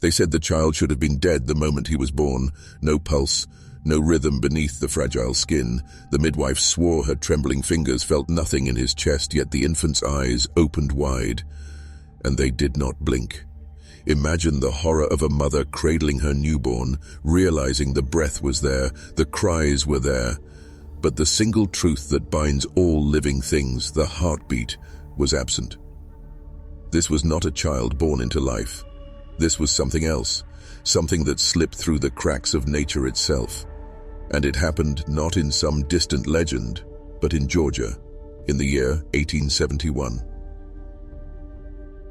They said the child should have been dead the moment he was born. No pulse, no rhythm beneath the fragile skin. The midwife swore her trembling fingers felt nothing in his chest, yet the infant's eyes opened wide, and they did not blink. Imagine the horror of a mother cradling her newborn, realizing the breath was there, the cries were there, but the single truth that binds all living things, the heartbeat, was absent. This was not a child born into life. This was something else, something that slipped through the cracks of nature itself. And it happened not in some distant legend, but in Georgia, in the year 1871.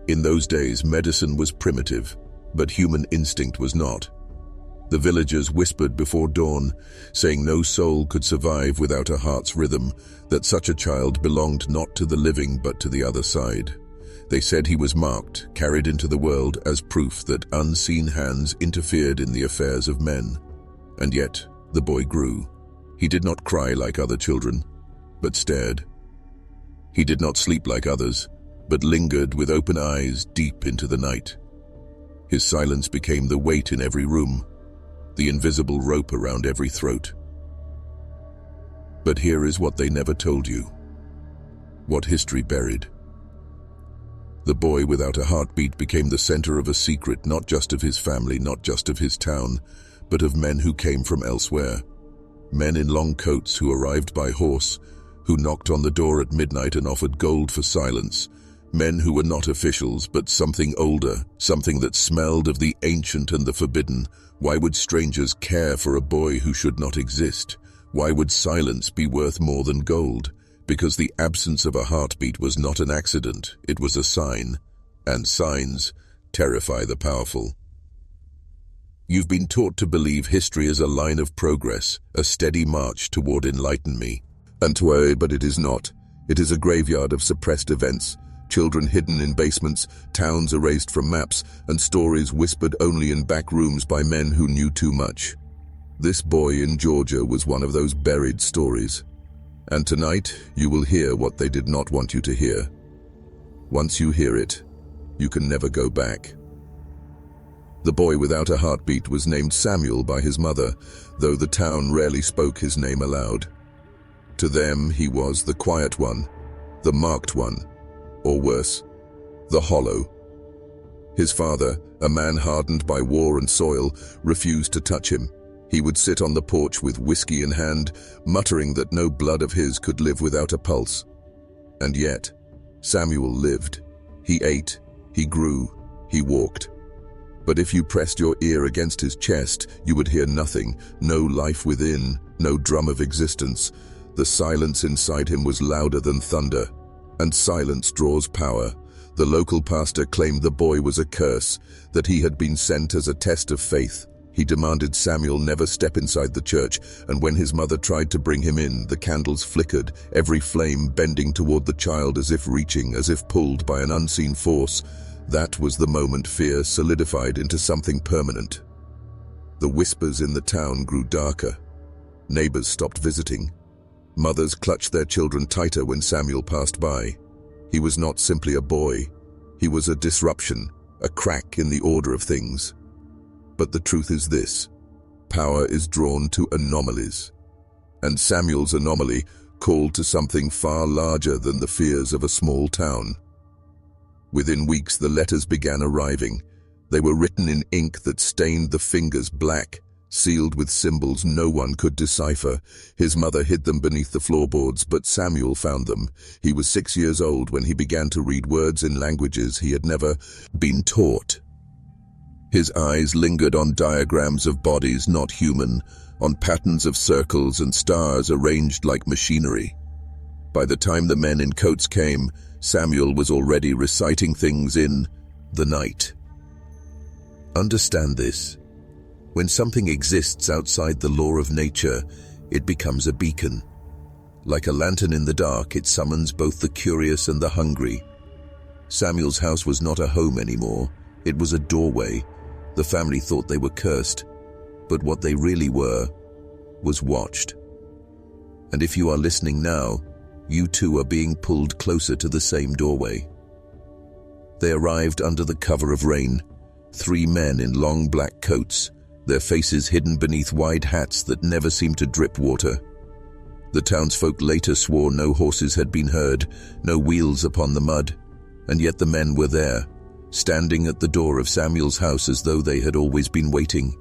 In those days, medicine was primitive, but human instinct was not. The villagers whispered before dawn, saying no soul could survive without a heart's rhythm, that such a child belonged not to the living but to the other side. They said he was marked, carried into the world as proof that unseen hands interfered in the affairs of men. And yet, the boy grew. He did not cry like other children, but stared. He did not sleep like others, but lingered with open eyes deep into the night. His silence became the weight in every room, the invisible rope around every throat. But here is what they never told you, what history buried. The boy without a heartbeat became the center of a secret, not just of his family, not just of his town, but of men who came from elsewhere. Men in long coats who arrived by horse, who knocked on the door at midnight and offered gold for silence. Men who were not officials, but something older, something that smelled of the ancient and the forbidden. Why would strangers care for a boy who should not exist? Why would silence be worth more than gold? Because the absence of a heartbeat was not an accident, it was a sign. And signs terrify the powerful. You've been taught to believe history is a line of progress, a steady march toward enlightenment. But it is not. It is a graveyard of suppressed events. Children hidden in basements, towns erased from maps, and stories whispered only in back rooms by men who knew too much. This boy in Georgia was one of those buried stories. And tonight, you will hear what they did not want you to hear. Once you hear it, you can never go back. The boy without a heartbeat was named Samuel by his mother, though the town rarely spoke his name aloud. To them, he was the quiet one, the marked one, or worse, the hollow. His father, a man hardened by war and soil, refused to touch him. He would sit on the porch with whiskey in hand, muttering that no blood of his could live without a pulse. And yet, Samuel lived. He ate, he grew, he walked. But if you pressed your ear against his chest, you would hear nothing, no life within, no drum of existence. The silence inside him was louder than thunder. And silence draws power. The local pastor claimed the boy was a curse, that he had been sent as a test of faith. He demanded Samuel never step inside the church, and when his mother tried to bring him in, the candles flickered, every flame bending toward the child as if reaching, as if pulled by an unseen force. That was the moment fear solidified into something permanent. The whispers in the town grew darker. Neighbors stopped visiting. Mothers clutched their children tighter when Samuel passed by. He was not simply a boy. He was a disruption, a crack in the order of things. But the truth is this: power is drawn to anomalies. And Samuel's anomaly called to something far larger than the fears of a small town. Within weeks, the letters began arriving. They were written in ink that stained the fingers black, sealed with symbols no one could decipher. His mother hid them beneath the floorboards, but Samuel found them. He was 6 years old when he began to read words in languages he had never been taught. His eyes lingered on diagrams of bodies not human, on patterns of circles and stars arranged like machinery. By the time the men in coats came, Samuel was already reciting things in the night. Understand this. When something exists outside the law of nature, it becomes a beacon. Like a lantern in the dark, it summons both the curious and the hungry. Samuel's house was not a home anymore. It was a doorway. The family thought they were cursed, but what they really were was watched. And if you are listening now, you too are being pulled closer to the same doorway. They arrived under the cover of rain, 3 men in long black coats, their faces hidden beneath wide hats that never seemed to drip water. The townsfolk later swore no horses had been heard, no wheels upon the mud, and yet the men were there, standing at the door of Samuel's house as though they had always been waiting.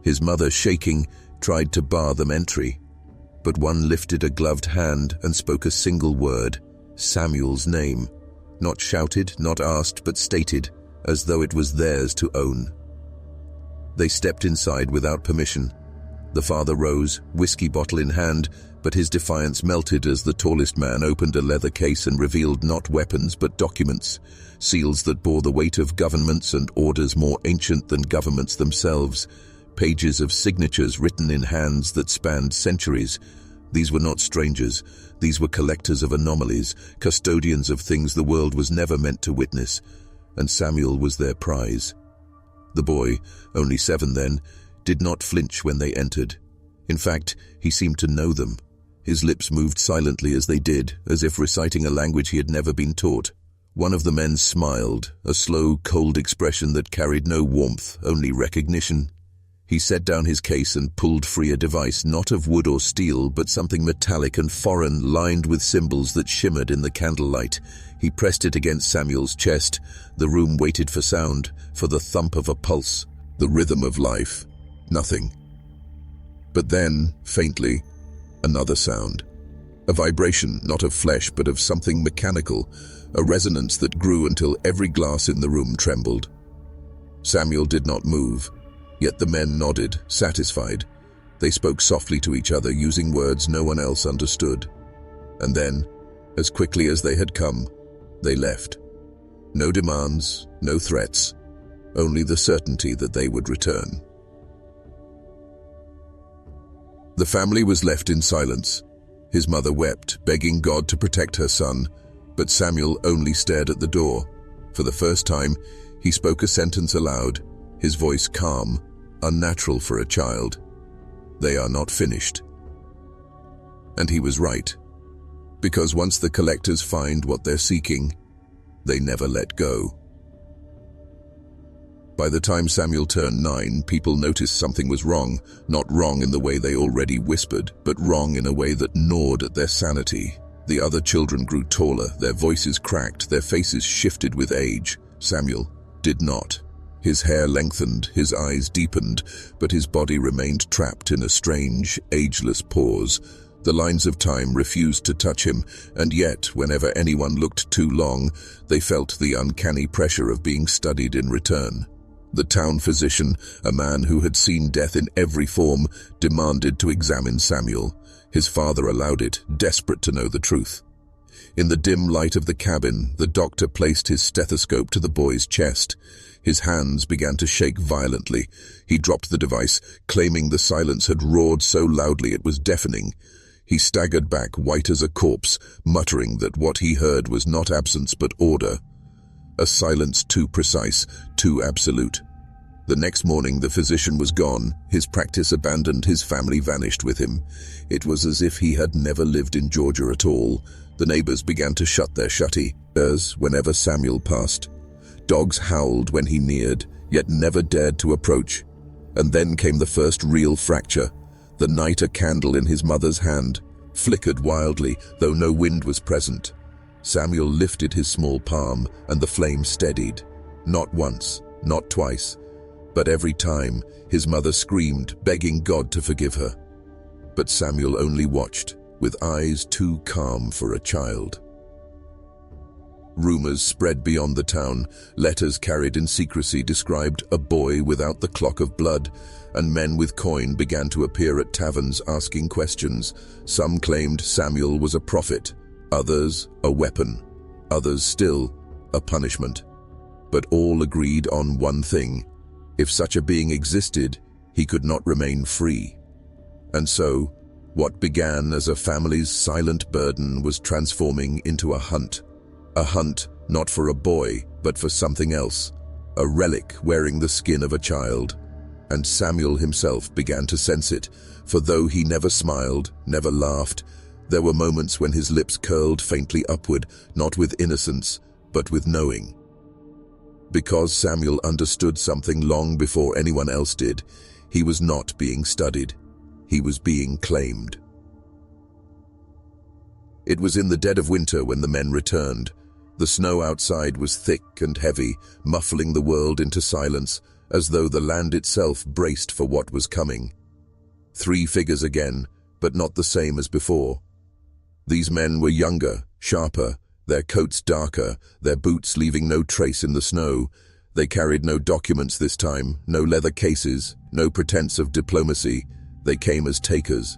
His mother, shaking, tried to bar them entry, but one lifted a gloved hand and spoke a single word, Samuel's name, not shouted, not asked, but stated, as though it was theirs to own. They stepped inside without permission. The father rose, whiskey bottle in hand, but his defiance melted as the tallest man opened a leather case and revealed not weapons but documents, seals that bore the weight of governments and orders more ancient than governments themselves, pages of signatures written in hands that spanned centuries. These were not strangers. These were collectors of anomalies, custodians of things the world was never meant to witness, and Samuel was their prize. The boy, only 7 then, did not flinch when they entered. In fact, he seemed to know them. His lips moved silently as they did, as if reciting a language he had never been taught. One of the men smiled, a slow, cold expression that carried no warmth, only recognition. He set down his case and pulled free a device not of wood or steel, but something metallic and foreign, lined with symbols that shimmered in the candlelight. He pressed it against Samuel's chest. The room waited for sound, for the thump of a pulse, the rhythm of life. Nothing. But then, faintly, another sound. A vibration, not of flesh, but of something mechanical, a resonance that grew until every glass in the room trembled. Samuel did not move, yet the men nodded, satisfied. They spoke softly to each other, using words no one else understood. And then, as quickly as they had come, they left. No demands, no threats, only the certainty that they would return. The family was left in silence. His mother wept, begging God to protect her son, but Samuel only stared at the door. For the first time, he spoke a sentence aloud, his voice calm, unnatural for a child. They are not finished. And he was right, because once the collectors find what they're seeking, they never let go. By the time Samuel turned 9, people noticed something was wrong, not wrong in the way they already whispered, but wrong in a way that gnawed at their sanity. The other children grew taller, their voices cracked, their faces shifted with age. Samuel did not. His hair lengthened, his eyes deepened, but his body remained trapped in a strange, ageless pause. The lines of time refused to touch him, and yet, whenever anyone looked too long, they felt the uncanny pressure of being studied in return. The town physician, a man who had seen death in every form, demanded to examine Samuel. His father allowed it, desperate to know the truth. In the dim light of the cabin, the doctor placed his stethoscope to the boy's chest. His hands began to shake violently. He dropped the device, claiming the silence had roared so loudly it was deafening. He staggered back, white as a corpse, muttering that what he heard was not absence but order. A silence too precise, too absolute. The next morning the physician was gone, his practice abandoned, his family vanished with him. It was as if he had never lived in Georgia at all. The neighbors began to shut their shutters whenever Samuel passed. Dogs howled when he neared, yet never dared to approach. And then came the first real fracture. The night a candle in his mother's hand flickered wildly, though no wind was present. Samuel lifted his small palm, and the flame steadied. Not once, not twice, but every time his mother screamed, begging God to forgive her. But Samuel only watched, with eyes too calm for a child. Rumors spread beyond the town. Letters carried in secrecy described a boy without the clock of blood, and men with coin began to appear at taverns asking questions. Some claimed Samuel was a prophet, others a weapon, others still a punishment. But all agreed on one thing: if such a being existed, he could not remain free. And so, what began as a family's silent burden was transforming into a hunt. A hunt not for a boy, but for something else, a relic wearing the skin of a child. And Samuel himself began to sense it, for though he never smiled, never laughed, there were moments when his lips curled faintly upward, not with innocence, but with knowing. Because Samuel understood something long before anyone else did, he was not being studied. He was being claimed. It was in the dead of winter when the men returned. The snow outside was thick and heavy, muffling the world into silence, as though the land itself braced for what was coming. 3 figures again, but not the same as before. These men were younger, sharper, their coats darker, their boots leaving no trace in the snow. They carried no documents this time, no leather cases, no pretense of diplomacy. They came as takers.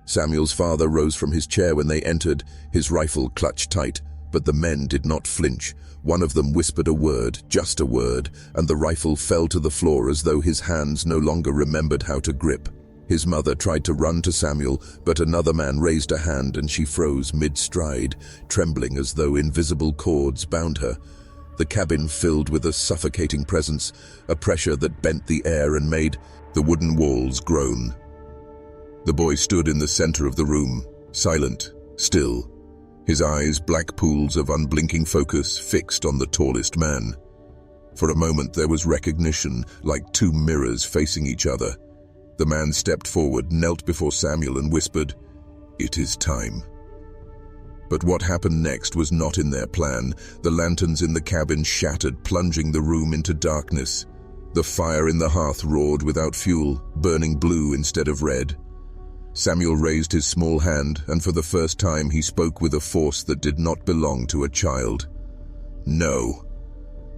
Samuel's father rose from his chair when they entered, his rifle clutched tight, but the men did not flinch. One of them whispered a word, just a word, and the rifle fell to the floor as though his hands no longer remembered how to grip. His mother tried to run to Samuel, but another man raised a hand and she froze mid-stride, trembling as though invisible cords bound her. The cabin filled with a suffocating presence, a pressure that bent the air and made the wooden walls groan. The boy stood in the center of the room, silent, still, his eyes black pools of unblinking focus fixed on the tallest man. For a moment there was recognition, like 2 mirrors facing each other. The man stepped forward, knelt before Samuel and whispered, "It is time." But what happened next was not in their plan. The lanterns in the cabin shattered, plunging the room into darkness. The fire in the hearth roared without fuel, burning blue instead of red. Samuel raised his small hand, and for the first time he spoke with a force that did not belong to a child. "No."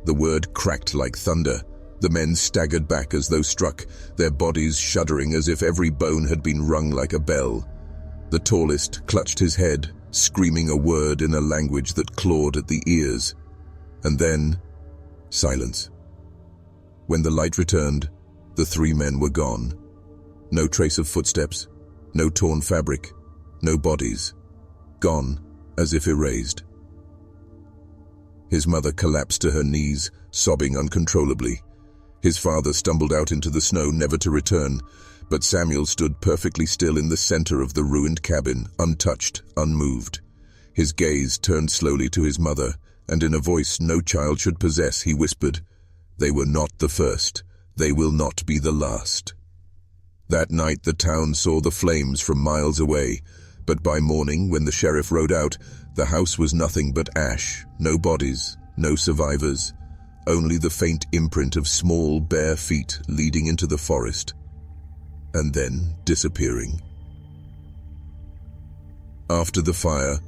The word cracked like thunder. The men staggered back as though struck, their bodies shuddering as if every bone had been rung like a bell. The tallest clutched his head, screaming a word in a language that clawed at the ears. And then, silence. When the light returned, the 3 men were gone. No trace of footsteps, no torn fabric, no bodies. Gone, as if erased. His mother collapsed to her knees, sobbing uncontrollably. His father stumbled out into the snow, never to return, but Samuel stood perfectly still in the center of the ruined cabin, untouched, unmoved. His gaze turned slowly to his mother, and in a voice no child should possess, he whispered, "They were not the first. They will not be the last." That night the town saw the flames from miles away, but by morning, when the sheriff rode out, the house was nothing but ash, no bodies, no survivors. Only the faint imprint of small, bare feet leading into the forest, and then disappearing. After the fire,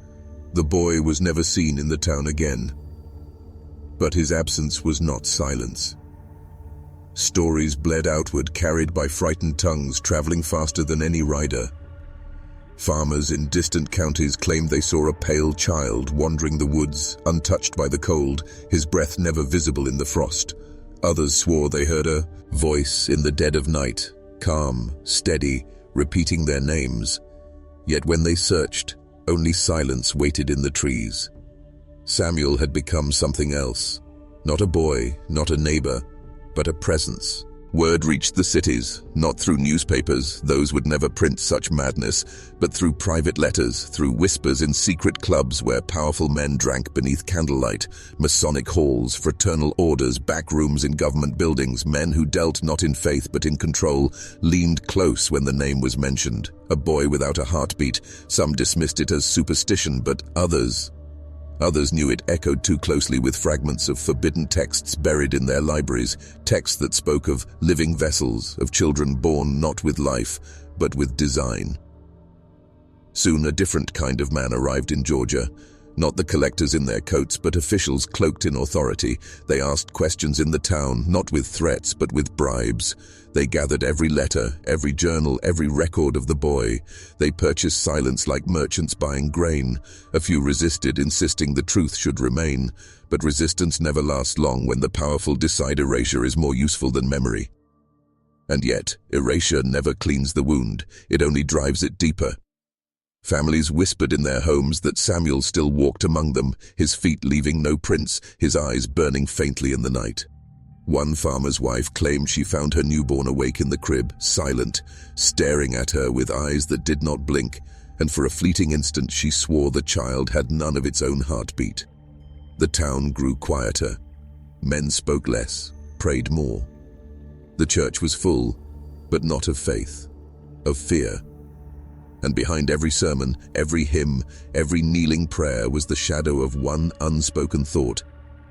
the boy was never seen in the town again. But his absence was not silence. Stories bled outward, carried by frightened tongues traveling faster than any rider. Farmers in distant counties claimed they saw a pale child wandering the woods, untouched by the cold, his breath never visible in the frost. Others swore they heard a voice in the dead of night, calm, steady, repeating their names. Yet when they searched, only silence waited in the trees. Samuel had become something else. Not a boy, not a neighbor, but a presence. Word reached the cities, not through newspapers, those would never print such madness, but through private letters, through whispers in secret clubs where powerful men drank beneath candlelight, Masonic halls, fraternal orders, back rooms in government buildings. Men who dealt not in faith but in control leaned close when the name was mentioned. A boy without a heartbeat. Some dismissed it as superstition, but others knew it echoed too closely with fragments of forbidden texts buried in their libraries, texts that spoke of living vessels, of children born not with life, but with design. Soon a different kind of man arrived in Georgia. Not the collectors in their coats, but officials cloaked in authority. They asked questions in the town, not with threats, but with bribes. They gathered every letter, every journal, every record of the boy. They purchased silence like merchants buying grain. A few resisted, insisting the truth should remain. But resistance never lasts long when the powerful decide erasure is more useful than memory. And yet, erasure never cleans the wound. It only drives it deeper. Families whispered in their homes that Samuel still walked among them, his feet leaving no prints, his eyes burning faintly in the night. One farmer's wife claimed she found her newborn awake in the crib, silent, staring at her with eyes that did not blink, and for a fleeting instant she swore the child had none of its own heartbeat. The town grew quieter. Men spoke less, prayed more. The church was full, but not of faith, of fear. And behind every sermon, every hymn, every kneeling prayer was the shadow of one unspoken thought.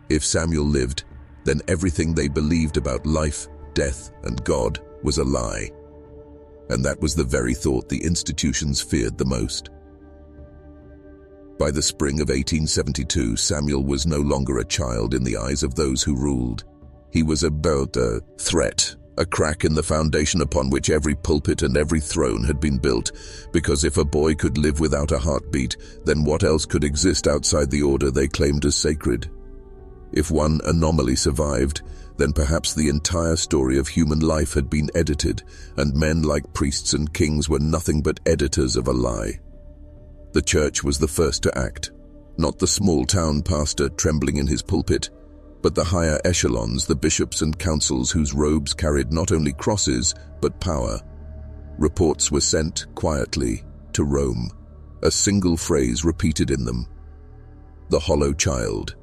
If Samuel lived, then everything they believed about life, death, and God was a lie. And that was the very thought the institutions feared the most. By the spring of 1872, Samuel was no longer a child in the eyes of those who ruled. He was about a threat, a crack in the foundation upon which every pulpit and every throne had been built, because if a boy could live without a heartbeat, then what else could exist outside the order they claimed as sacred? If one anomaly survived, then perhaps the entire story of human life had been edited, and men like priests and kings were nothing but editors of a lie. The church was the first to act, not the small-town pastor trembling in his pulpit, but the higher echelons, the bishops and councils whose robes carried not only crosses, but power. Reports were sent quietly to Rome, a single phrase repeated in them: the hollow child.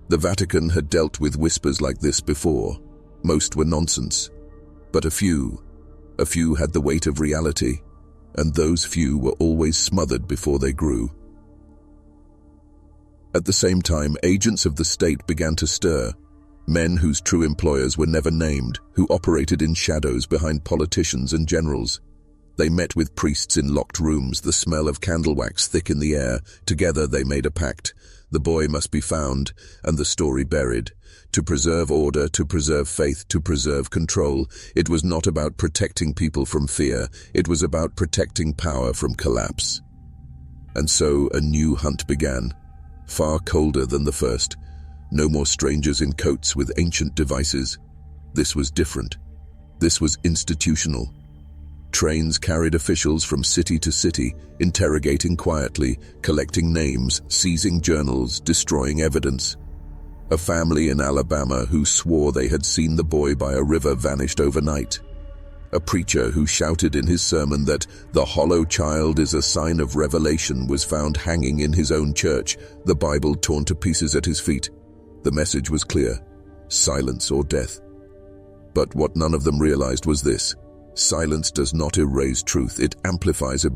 The Vatican had dealt with whispers like this before. Most were nonsense, but a few had the weight of reality, and those few were always smothered before they grew. At the same time, agents of the state began to stir, men whose true employers were never named, who operated in shadows behind politicians and generals. They met with priests in locked rooms, the smell of candle wax thick in the air. Together they made a pact. The boy must be found, and the story buried. To preserve order, to preserve faith, to preserve control. It was not about protecting people from fear, it was about protecting power from collapse. And so a new hunt began. Far colder than the first. No more strangers in coats with ancient devices. This was different. This was institutional. Trains carried officials from city to city, interrogating quietly, collecting names, seizing journals, destroying evidence. A family in Alabama who swore they had seen the boy by a river vanished overnight. A preacher who shouted in his sermon that the hollow child is a sign of revelation was found hanging in his own church, the Bible torn to pieces at his feet. The message was clear: silence or death. But what none of them realized was this: silence does not erase truth, it amplifies it.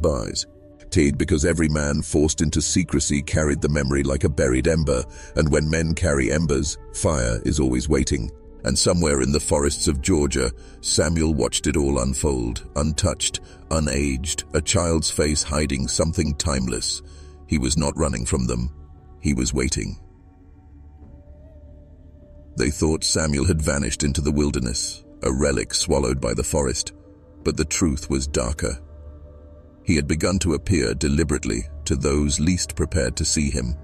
Because every man forced into secrecy carried the memory like a buried ember, and when men carry embers, fire is always waiting. And somewhere in the forests of Georgia, Samuel watched it all unfold, untouched, unaged, a child's face hiding something timeless. He was not running from them. He was waiting. They thought Samuel had vanished into the wilderness, a relic swallowed by the forest, but the truth was darker. He had begun to appear deliberately to those least prepared to see him.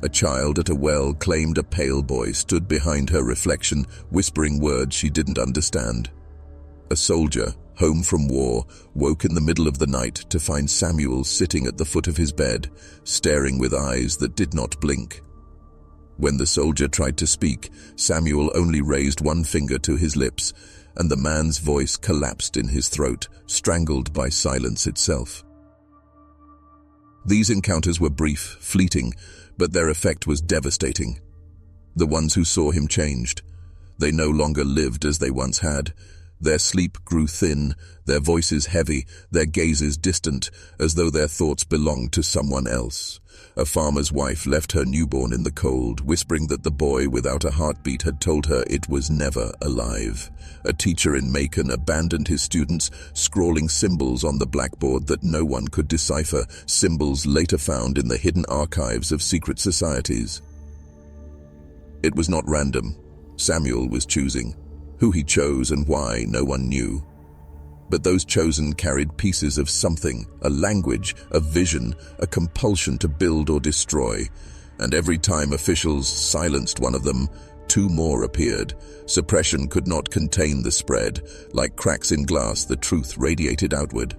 A child at a well claimed a pale boy stood behind her reflection, whispering words she didn't understand. A soldier, home from war, woke in the middle of the night to find Samuel sitting at the foot of his bed, staring with eyes that did not blink. When the soldier tried to speak, Samuel only raised one finger to his lips, and the man's voice collapsed in his throat, strangled by silence itself. These encounters were brief, fleeting, but their effect was devastating. The ones who saw him changed. They no longer lived as they once had. Their sleep grew thin, their voices heavy, their gazes distant, as though their thoughts belonged to someone else. A farmer's wife left her newborn in the cold, whispering that the boy without a heartbeat had told her it was never alive. A teacher in Macon abandoned his students, scrawling symbols on the blackboard that no one could decipher, symbols later found in the hidden archives of secret societies. It was not random. Samuel was choosing. Who he chose and why, no one knew. But those chosen carried pieces of something, a language, a vision, a compulsion to build or destroy. And every time officials silenced one of them, two more appeared. Suppression could not contain the spread. Like cracks in glass, the truth radiated outward.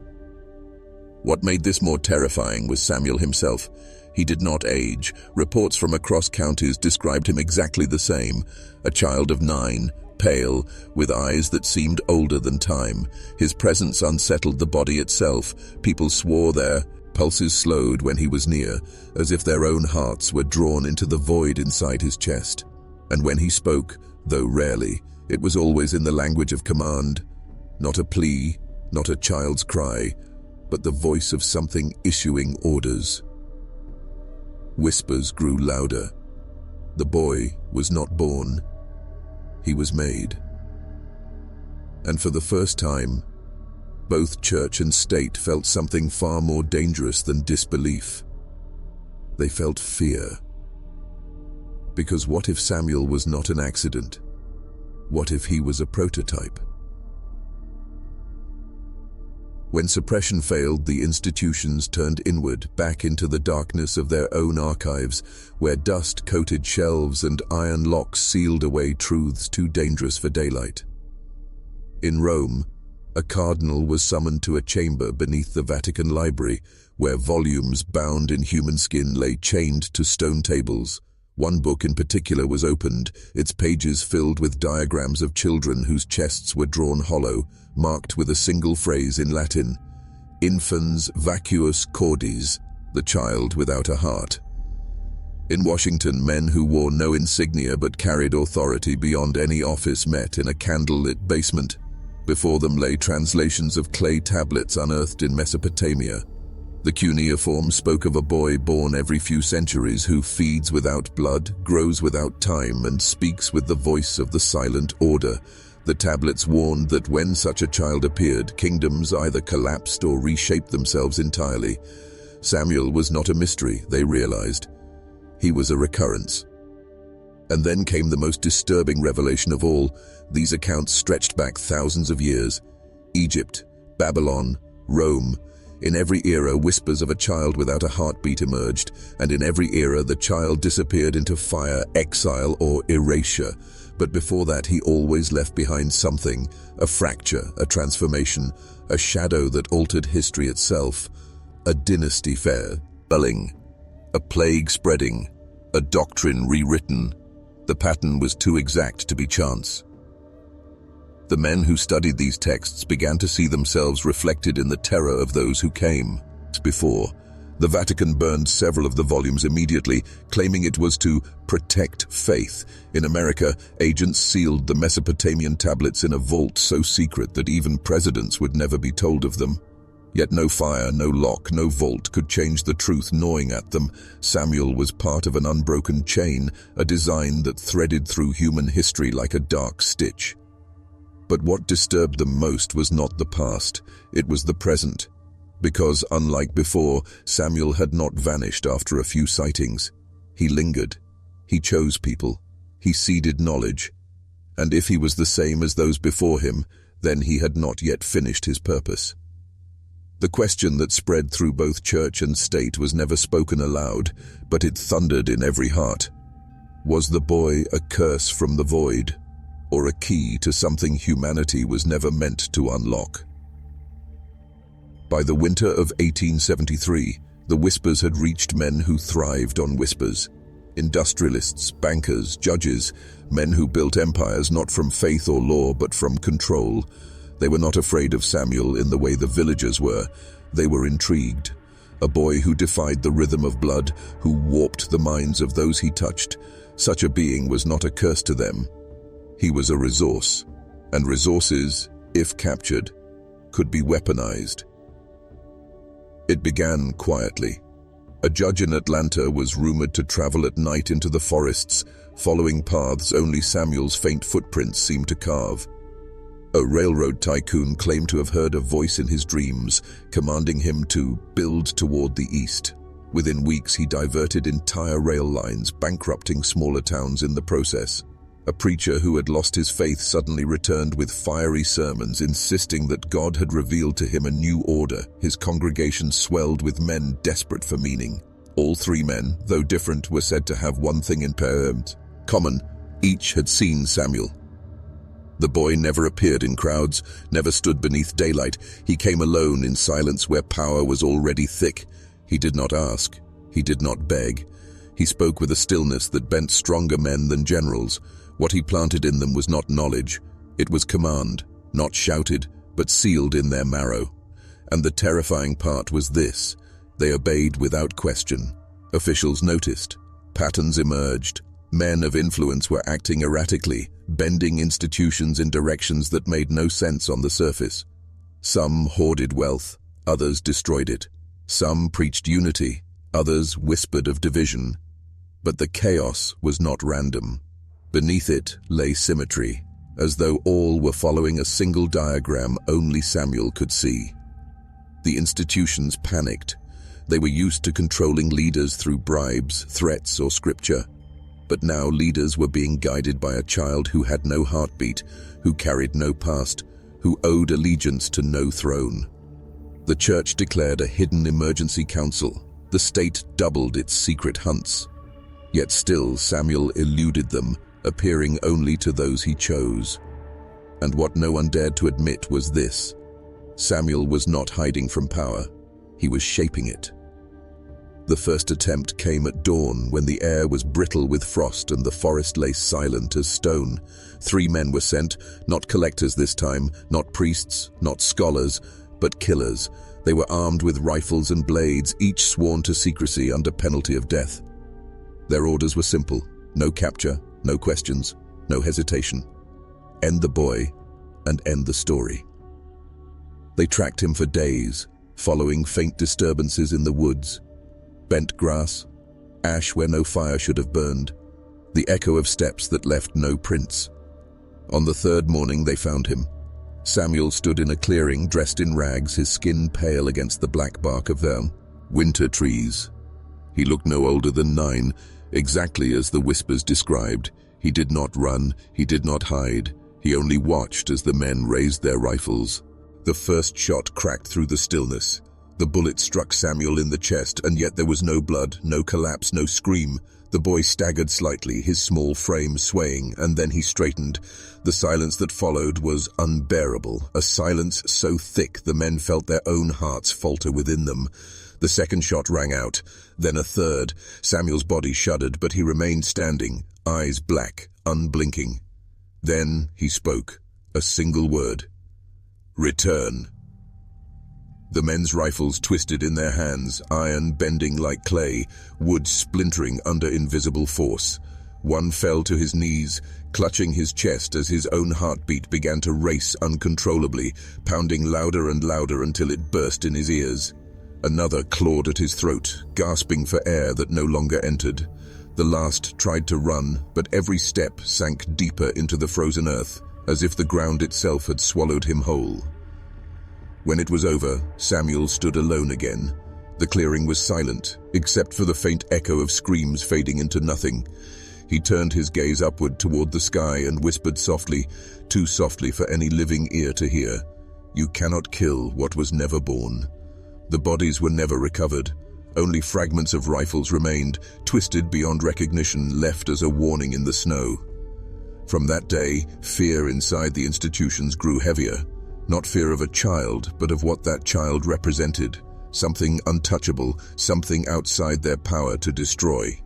What made this more terrifying was Samuel himself. He did not age. Reports from across counties described him exactly the same. A child of 9, pale, with eyes that seemed older than time. His presence unsettled the body itself. People swore their pulses slowed when he was near, as if their own hearts were drawn into the void inside his chest. And when he spoke, Though rarely, it was always in the language of command, not a plea, not a child's cry, but the voice of something issuing orders. Whispers grew louder. The boy was not born. He was made. And for the first time, both church and state felt something far more dangerous than disbelief. They felt fear. Because what if Samuel was not an accident? What if he was a prototype? When suppression failed, the institutions turned inward, back into the darkness of their own archives, where dust-coated shelves and iron locks sealed away truths too dangerous for daylight. In Rome, a cardinal was summoned to a chamber beneath the Vatican Library, where volumes bound in human skin lay chained to stone tables. One book in particular was opened, its pages filled with diagrams of children whose chests were drawn hollow, marked with a single phrase in Latin, "Infans vacuus cordis," the child without a heart. In Washington, men who wore no insignia but carried authority beyond any office met in a candlelit basement. Before them lay translations of clay tablets unearthed in Mesopotamia. The cuneiform spoke of a boy born every few centuries who feeds without blood, grows without time, and speaks with the voice of the silent order. The tablets warned that when such a child appeared, kingdoms either collapsed or reshaped themselves entirely. Samuel was not a mystery, they realized. He was a recurrence. And then came the most disturbing revelation of all. These accounts stretched back thousands of years. Egypt, Babylon, Rome. In every era, whispers of a child without a heartbeat emerged, and in every era the child disappeared into fire, exile, or erasure. But before that, he always left behind something, a fracture, a transformation, a shadow that altered history itself. A dynasty falling, a plague spreading, a doctrine rewritten. The pattern was too exact to be chance. The men who studied these texts began to see themselves reflected in the terror of those who came before. The Vatican burned several of the volumes immediately, claiming it was to protect faith. In America, agents sealed the Mesopotamian tablets in a vault so secret that even presidents would never be told of them. Yet no fire, no lock, no vault could change the truth gnawing at them. Samuel was part of an unbroken chain, a design that threaded through human history like a dark stitch. But what disturbed them most was not the past, it was the present. Because, unlike before, Samuel had not vanished after a few sightings. He lingered. He chose people. He seeded knowledge. And if he was the same as those before him, then he had not yet finished his purpose. The question that spread through both church and state was never spoken aloud, but it thundered in every heart. Was the boy a curse from the void, or a key to something humanity was never meant to unlock? By the winter of 1873, the whispers had reached men who thrived on whispers. Industrialists, bankers, judges, men who built empires not from faith or law but from control. They were not afraid of Samuel in the way the villagers were. They were intrigued. A boy who defied the rhythm of blood, who warped the minds of those he touched. Such a being was not a curse to them. He was a resource, and resources, if captured, could be weaponized. It began quietly. A judge in Atlanta was rumored to travel at night into the forests, following paths only Samuel's faint footprints seemed to carve. A railroad tycoon claimed to have heard a voice in his dreams, commanding him to build toward the east. Within weeks, he diverted entire rail lines, bankrupting smaller towns in the process. A preacher who had lost his faith suddenly returned with fiery sermons, insisting that God had revealed to him a new order. His congregation swelled with men desperate for meaning. All three men, though different, were said to have one thing in common. Each had seen Samuel. The boy never appeared in crowds, never stood beneath daylight. He came alone in silence where power was already thick. He did not ask. He did not beg. He spoke with a stillness that bent stronger men than generals. What he planted in them was not knowledge. It was command, not shouted, but sealed in their marrow. And the terrifying part was this: they obeyed without question. Officials noticed. Patterns emerged. Men of influence were acting erratically, bending institutions in directions that made no sense on the surface. Some hoarded wealth, others destroyed it. Some preached unity, others whispered of division. But the chaos was not random. Beneath it lay symmetry, as though all were following a single diagram only Samuel could see. The institutions panicked. They were used to controlling leaders through bribes, threats, or scripture. But now leaders were being guided by a child who had no heartbeat, who carried no past, who owed allegiance to no throne. The church declared a hidden emergency council. The state doubled its secret hunts. Yet still Samuel eluded them, appearing only to those he chose. And what no one dared to admit was this: Samuel was not hiding from power. He was shaping it. The first attempt came at dawn, when the air was brittle with frost and the forest lay silent as stone. 3 men were sent, not collectors this time, not priests, not scholars, but killers. They were armed with rifles and blades, each sworn to secrecy under penalty of death. Their orders were simple: no capture, no questions, no hesitation. End the boy and end the story. They tracked him for days, following faint disturbances in the woods. Bent grass, ash where no fire should have burned, the echo of steps that left no prints. On the 3rd morning they found him. Samuel stood in a clearing, dressed in rags, his skin pale against the black bark of their winter trees. He looked no older than 9, exactly as the whispers described. He did not run, he did not hide. He only watched as the men raised their rifles. The first shot cracked through the stillness. The bullet struck Samuel in the chest, and yet there was no blood, no collapse, no scream. The boy staggered slightly, his small frame swaying, and then he straightened. The silence that followed was unbearable, a silence so thick the men felt their own hearts falter within them. The second shot rang out, then a third. Samuel's body shuddered, but he remained standing, eyes black, unblinking. Then he spoke, a single word: "Return." The men's rifles twisted in their hands, iron bending like clay, wood splintering under invisible force. One fell to his knees, clutching his chest as his own heartbeat began to race uncontrollably, pounding louder and louder until it burst in his ears. Another clawed at his throat, gasping for air that no longer entered. The last tried to run, but every step sank deeper into the frozen earth, as if the ground itself had swallowed him whole. When it was over, Samuel stood alone again. The clearing was silent, except for the faint echo of screams fading into nothing. He turned his gaze upward toward the sky and whispered softly, too softly for any living ear to hear, "You cannot kill what was never born." The bodies were never recovered. Only fragments of rifles remained, twisted beyond recognition, left as a warning in the snow. From that day, fear inside the institutions grew heavier. Not fear of a child, but of what that child represented. Something untouchable, something outside their power to destroy.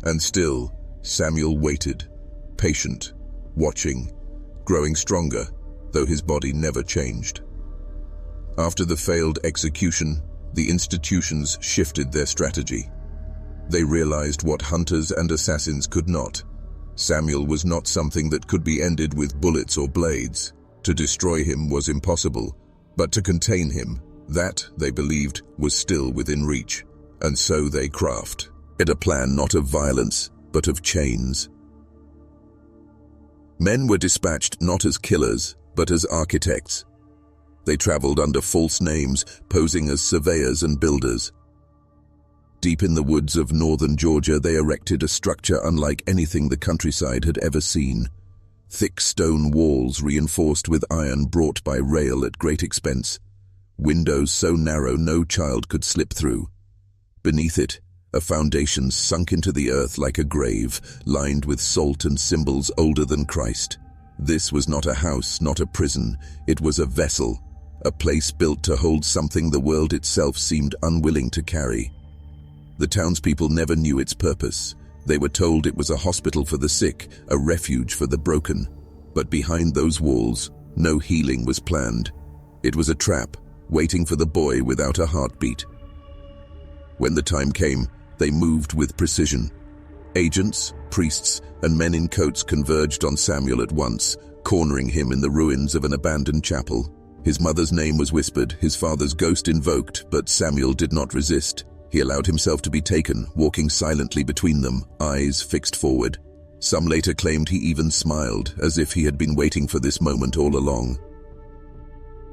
And still, Samuel waited, patient, watching, growing stronger, though his body never changed. After the failed execution, the institutions shifted their strategy. They realized what hunters and assassins could not. Samuel was not something that could be ended with bullets or blades. To destroy him was impossible, but to contain him, that, they believed, was still within reach. And so they crafted a plan not of violence, but of chains. Men were dispatched not as killers, but as architects. They traveled under false names, posing as surveyors and builders. Deep in the woods of northern Georgia, they erected a structure unlike anything the countryside had ever seen. Thick stone walls reinforced with iron brought by rail at great expense. Windows so narrow no child could slip through. Beneath it, a foundation sunk into the earth like a grave, lined with salt and symbols older than Christ. This was not a house, not a prison. It was a vessel, a place built to hold something the world itself seemed unwilling to carry. The townspeople never knew its purpose. They were told it was a hospital for the sick, a refuge for the broken. But behind those walls, no healing was planned. It was a trap, waiting for the boy without a heartbeat. When the time came, they moved with precision. Agents, priests, and men in coats converged on Samuel at once, cornering him in the ruins of an abandoned chapel. His mother's name was whispered, his father's ghost invoked, but Samuel did not resist. He allowed himself to be taken, walking silently between them, eyes fixed forward. Some later claimed he even smiled, as if he had been waiting for this moment all along.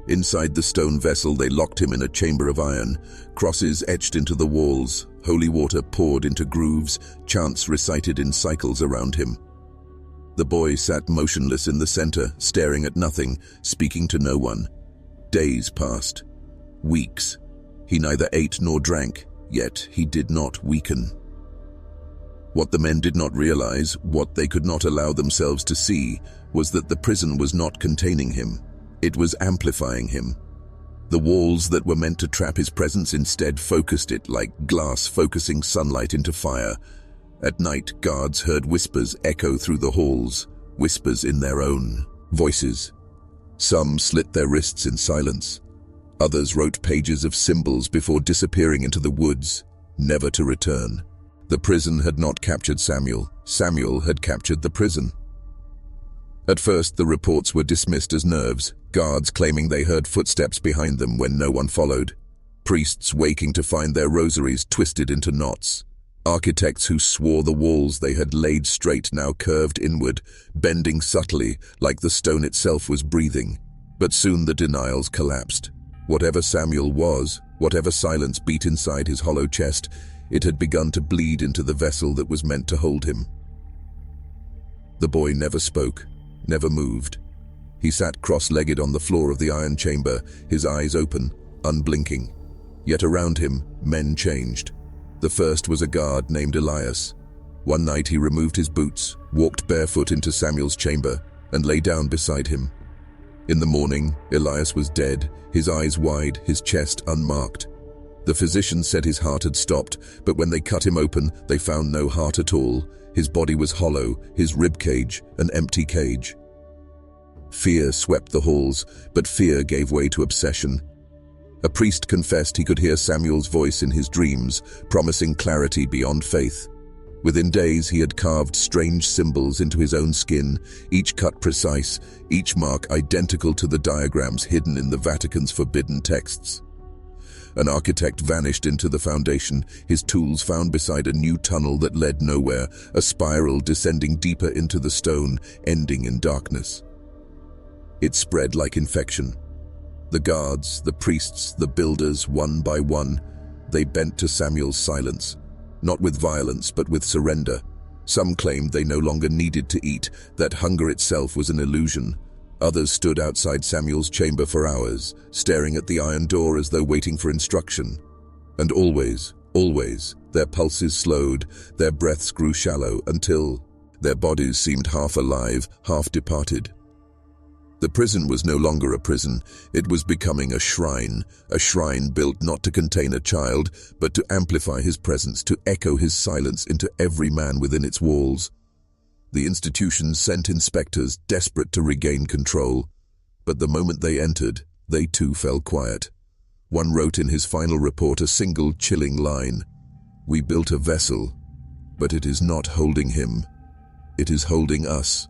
Inside the stone vessel, they locked him in a chamber of iron, crosses etched into the walls, holy water poured into grooves, chants recited in cycles around him. The boy sat motionless in the center, staring at nothing, speaking to no one. Days passed. Weeks. He neither ate nor drank, yet he did not weaken. What the men did not realize, what they could not allow themselves to see, was that the prison was not containing him. It was amplifying him. The walls that were meant to trap his presence instead focused it like glass focusing sunlight into fire. At night, guards heard whispers echo through the halls, whispers in their own voices. Some slit their wrists in silence. Others wrote pages of symbols before disappearing into the woods, never to return. The prison had not captured Samuel. Samuel had captured the prison. At first, the reports were dismissed as nerves, guards claiming they heard footsteps behind them when no one followed, priests waking to find their rosaries twisted into knots, architects who swore the walls they had laid straight now curved inward, bending subtly like the stone itself was breathing. But soon the denials collapsed. Whatever Samuel was, whatever silence beat inside his hollow chest, it had begun to bleed into the vessel that was meant to hold him. The boy never spoke, never moved. He sat cross-legged on the floor of the iron chamber, his eyes open, unblinking. Yet around him, men changed. The first was a guard named Elias. One night he removed his boots, walked barefoot into Samuel's chamber, and lay down beside him. In the morning, Elias was dead, his eyes wide, his chest unmarked. The physicians said his heart had stopped, but when they cut him open, they found no heart at all. His body was hollow, his ribcage an empty cage. Fear swept the halls, but fear gave way to obsession. A priest confessed he could hear Samuel's voice in his dreams, promising clarity beyond faith. Within days, he had carved strange symbols into his own skin, each cut precise, each mark identical to the diagrams hidden in the Vatican's forbidden texts. An architect vanished into the foundation, his tools found beside a new tunnel that led nowhere, a spiral descending deeper into the stone, ending in darkness. It spread like infection. The guards, the priests, the builders, one by one, they bent to Samuel's silence, not with violence but with surrender. Some claimed they no longer needed to eat, that hunger itself was an illusion. Others stood outside Samuel's chamber for hours, staring at the iron door as though waiting for instruction. And always, their pulses slowed, their breaths grew shallow, until their bodies seemed half alive, half departed. The prison was no longer a prison, it was becoming a shrine built not to contain a child, but to amplify his presence, to echo his silence into every man within its walls. The institution sent inspectors, desperate to regain control, but the moment they entered, they too fell quiet. One wrote in his final report a single chilling line: "We built a vessel, but it is not holding him, it is holding us."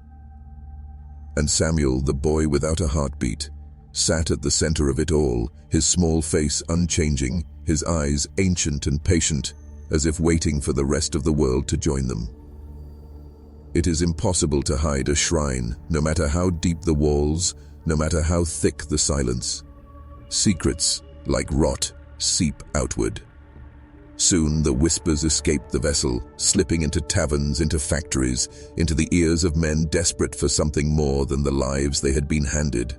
And Samuel, the boy without a heartbeat, sat at the center of it all, his small face unchanging, his eyes ancient and patient, as if waiting for the rest of the world to join them. It is impossible to hide a shrine, no matter how deep the walls, no matter how thick the silence. Secrets, like rot, seep outward. Soon the whispers escaped the vessel, slipping into taverns, into factories, into the ears of men desperate for something more than the lives they had been handed.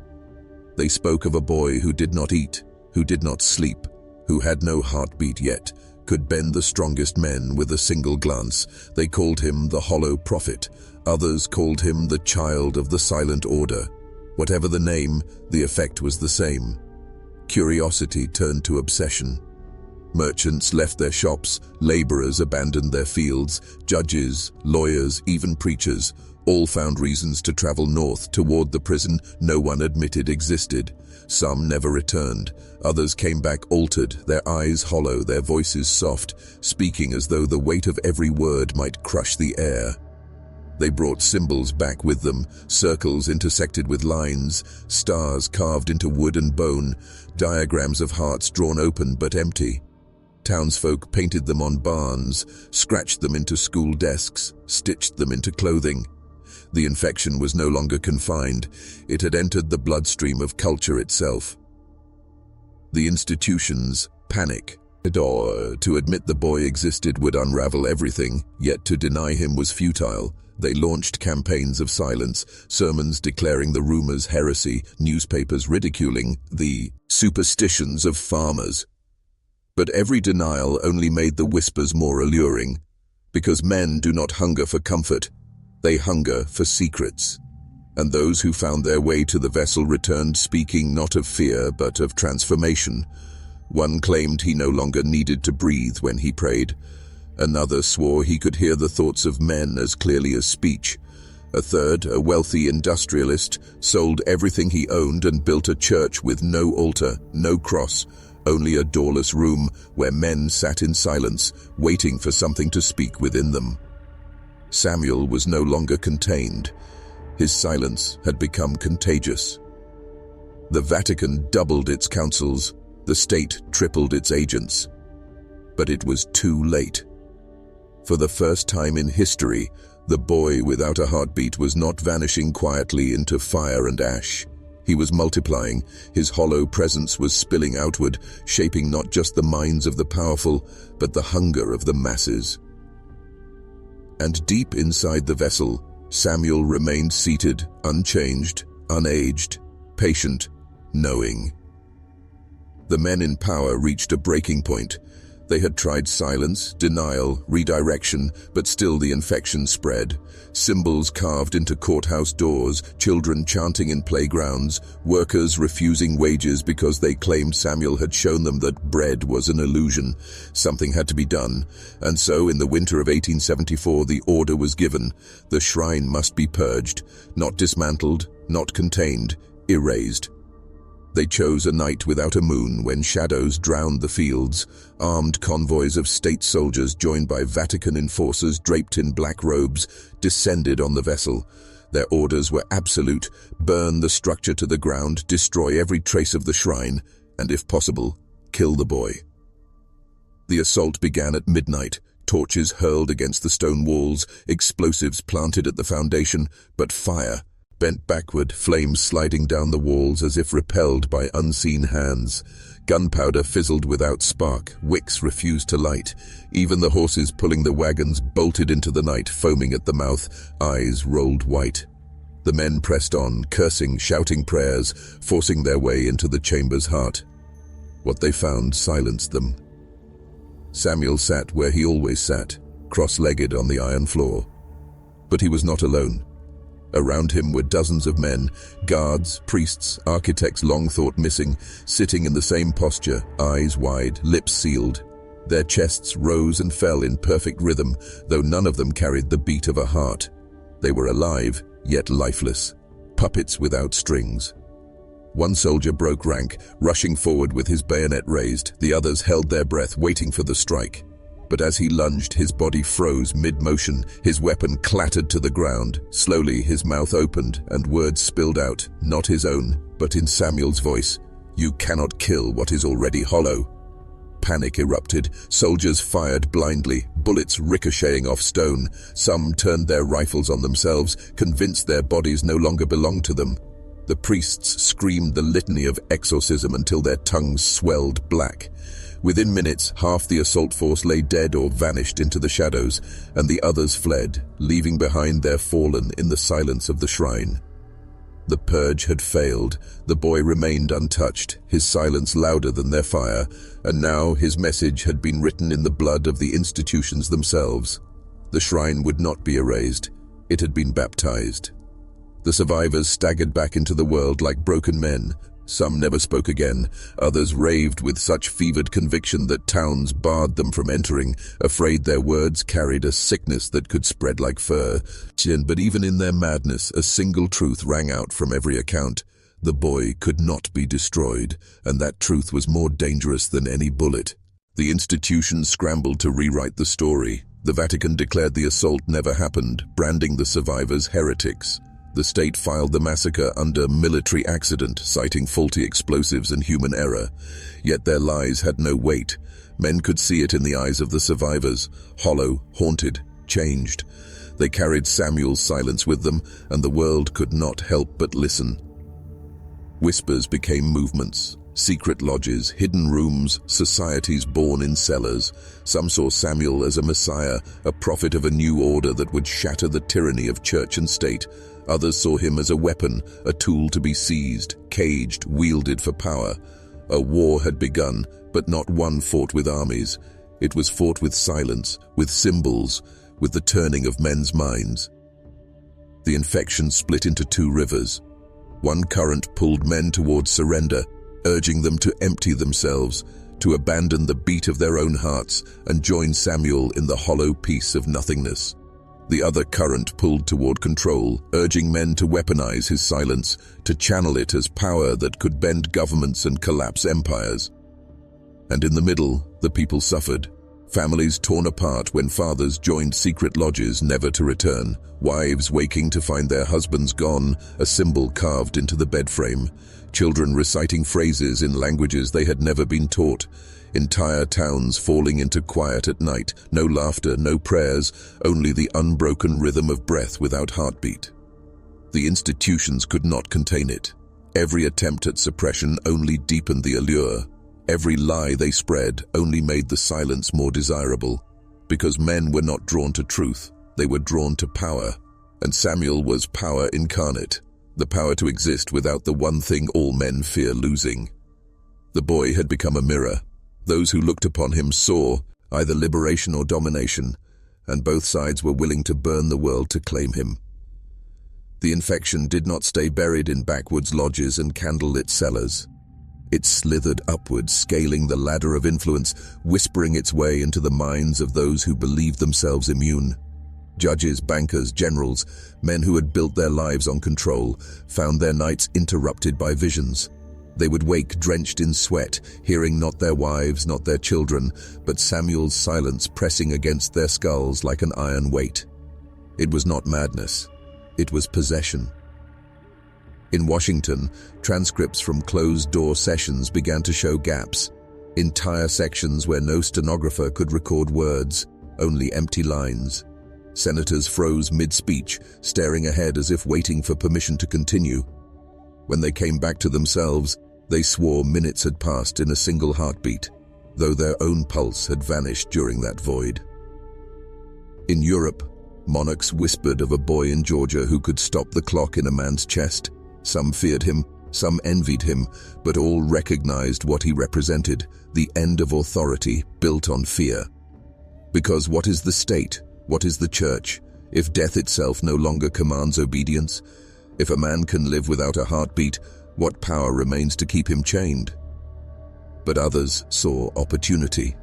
They spoke of a boy who did not eat, who did not sleep, who had no heartbeat yet, could bend the strongest men with a single glance. They called him the Hollow Prophet. Others called him the Child of the Silent Order. Whatever the name, the effect was the same. Curiosity turned to obsession. Merchants left their shops, laborers abandoned their fields, judges, lawyers, even preachers, All found reasons to travel north toward the prison no one admitted existed. Some never returned. Others came back altered, their eyes hollow, their voices soft, speaking as though the weight of every word might crush the air. They brought symbols back with them, circles intersected with lines, stars carved into wood and bone, diagrams of hearts drawn open but empty. Townsfolk painted them on barns, scratched them into school desks, stitched them into clothing. The infection was no longer confined. It had entered the bloodstream of culture itself. The institutions panic. To admit the boy existed would unravel everything, yet to deny him was futile. They launched campaigns of silence, sermons declaring the rumors heresy, newspapers ridiculing the superstitions of farmers. But every denial only made the whispers more alluring, because men do not hunger for comfort. They hunger for secrets. And those who found their way to the vessel returned speaking not of fear but of transformation. One claimed he no longer needed to breathe when he prayed. Another swore he could hear the thoughts of men as clearly as speech. A third, a wealthy industrialist, sold everything he owned and built a church with no altar, no cross, only a doorless room where men sat in silence, waiting for something to speak within them. Samuel was no longer contained. His silence had become contagious. The Vatican doubled its councils. The state tripled its agents. But it was too late. For the first time in history, the boy without a heartbeat was not vanishing quietly into fire and ash. He was multiplying. His hollow presence was spilling outward, shaping not just the minds of the powerful, but the hunger of the masses. And deep inside the vessel, Samuel remained seated, unchanged, unaged, patient, knowing. The men in power reached a breaking point. They had tried silence, denial, redirection, but still the infection spread. Symbols carved into courthouse doors, children chanting in playgrounds, workers refusing wages because they claimed Samuel had shown them that bread was an illusion. Something had to be done, and so in the winter of 1874 the order was given. The shrine must be purged, not dismantled, not contained, erased. They chose a night without a moon when shadows drowned the fields. Armed convoys of state soldiers joined by Vatican enforcers draped in black robes descended on the vessel. Their orders were absolute: burn the structure to the ground, destroy every trace of the shrine, and if possible, kill the boy. The assault began at midnight. Torches hurled against the stone walls, explosives planted at the foundation, but fire bent backward, flames sliding down the walls as if repelled by unseen hands. Gunpowder fizzled without spark, wicks refused to light. Even the horses pulling the wagons bolted into the night, foaming at the mouth, eyes rolled white. The men pressed on, cursing, shouting prayers, forcing their way into the chamber's heart. What they found silenced them. Samuel sat where he always sat, cross-legged on the iron floor. But he was not alone. Around him were dozens of men, guards, priests, architects long thought missing, sitting in the same posture, eyes wide, lips sealed. Their chests rose and fell in perfect rhythm, though none of them carried the beat of a heart. They were alive, yet lifeless, puppets without strings. One soldier broke rank, rushing forward with his bayonet raised. The others held their breath, waiting for the strike. But as he lunged, his body froze mid-motion. His weapon clattered to the ground. Slowly, his mouth opened, and words spilled out, not his own, but in Samuel's voice. "You cannot kill what is already hollow." Panic erupted. Soldiers fired blindly, bullets ricocheting off stone. Some turned their rifles on themselves, convinced their bodies no longer belonged to them. The priests screamed the litany of exorcism until their tongues swelled black. Within minutes, half the assault force lay dead or vanished into the shadows, and the others fled, leaving behind their fallen in the silence of the shrine. The purge had failed. The boy remained untouched, his silence louder than their fire, and now his message had been written in the blood of the institutions themselves. The shrine would not be erased. It had been baptized. The survivors staggered back into the world like broken men, Some never spoke again. Others raved with such fevered conviction that towns barred them from entering, afraid their words carried a sickness that could spread like fur. But even in their madness, a single truth rang out from every account. The boy could not be destroyed, and that truth was more dangerous than any bullet. The institutions scrambled to rewrite the story. The Vatican declared the assault never happened, branding the survivors heretics. The state filed the massacre under military accident, citing faulty explosives and human error. Yet their lies had no weight. Men could see it in the eyes of the survivors, hollow, haunted, changed. They carried Samuel's silence with them, and the world could not help but listen. Whispers became movements. Secret lodges, hidden rooms, societies born in cellars. Some saw Samuel as a messiah, a prophet of a new order that would shatter the tyranny of church and state. Others saw him as a weapon, a tool to be seized, caged, wielded for power. A war had begun, but not one fought with armies. It was fought with silence, with symbols, with the turning of men's minds. The infection split into two rivers. One current pulled men towards surrender, urging them to empty themselves, to abandon the beat of their own hearts and join Samuel in the hollow peace of nothingness. The other current pulled toward control, urging men to weaponize his silence, to channel it as power that could bend governments and collapse empires. And in the middle, the people suffered. Families torn apart when fathers joined secret lodges never to return, wives waking to find their husbands gone, a symbol carved into the bedframe, children reciting phrases in languages they had never been taught, entire towns falling into quiet at night, no laughter, no prayers, only the unbroken rhythm of breath without heartbeat. The institutions could not contain it. Every attempt at suppression only deepened the allure. Every lie they spread only made the silence more desirable. Because men were not drawn to truth, they were drawn to power. And Samuel was power incarnate, the power to exist without the one thing all men fear losing. The boy had become a mirror. Those who looked upon him saw either liberation or domination, and both sides were willing to burn the world to claim him. The infection did not stay buried in backwoods lodges and candlelit cellars. It slithered upwards, scaling the ladder of influence, whispering its way into the minds of those who believed themselves immune. Judges, bankers, generals, men who had built their lives on control, found their nights interrupted by visions. They would wake drenched in sweat, hearing not their wives, not their children, but Samuel's silence pressing against their skulls like an iron weight. It was not madness. It was possession. In Washington, transcripts from closed-door sessions began to show gaps. Entire sections where no stenographer could record words, only empty lines. Senators froze mid-speech, staring ahead as if waiting for permission to continue. When they came back to themselves, they swore minutes had passed in a single heartbeat, though their own pulse had vanished during that void. In Europe, monarchs whispered of a boy in Georgia who could stop the clock in a man's chest. Some feared him, some envied him, but all recognized what he represented, the end of authority built on fear. Because what is the state? What is the church, if death itself no longer commands obedience? If a man can live without a heartbeat, what power remains to keep him chained? But others saw opportunity.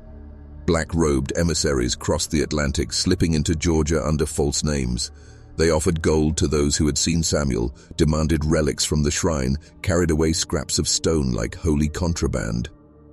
Black-robed emissaries crossed the Atlantic, slipping into Georgia under false names. They offered gold to those who had seen Samuel, demanded relics from the shrine, carried away scraps of stone like holy contraband.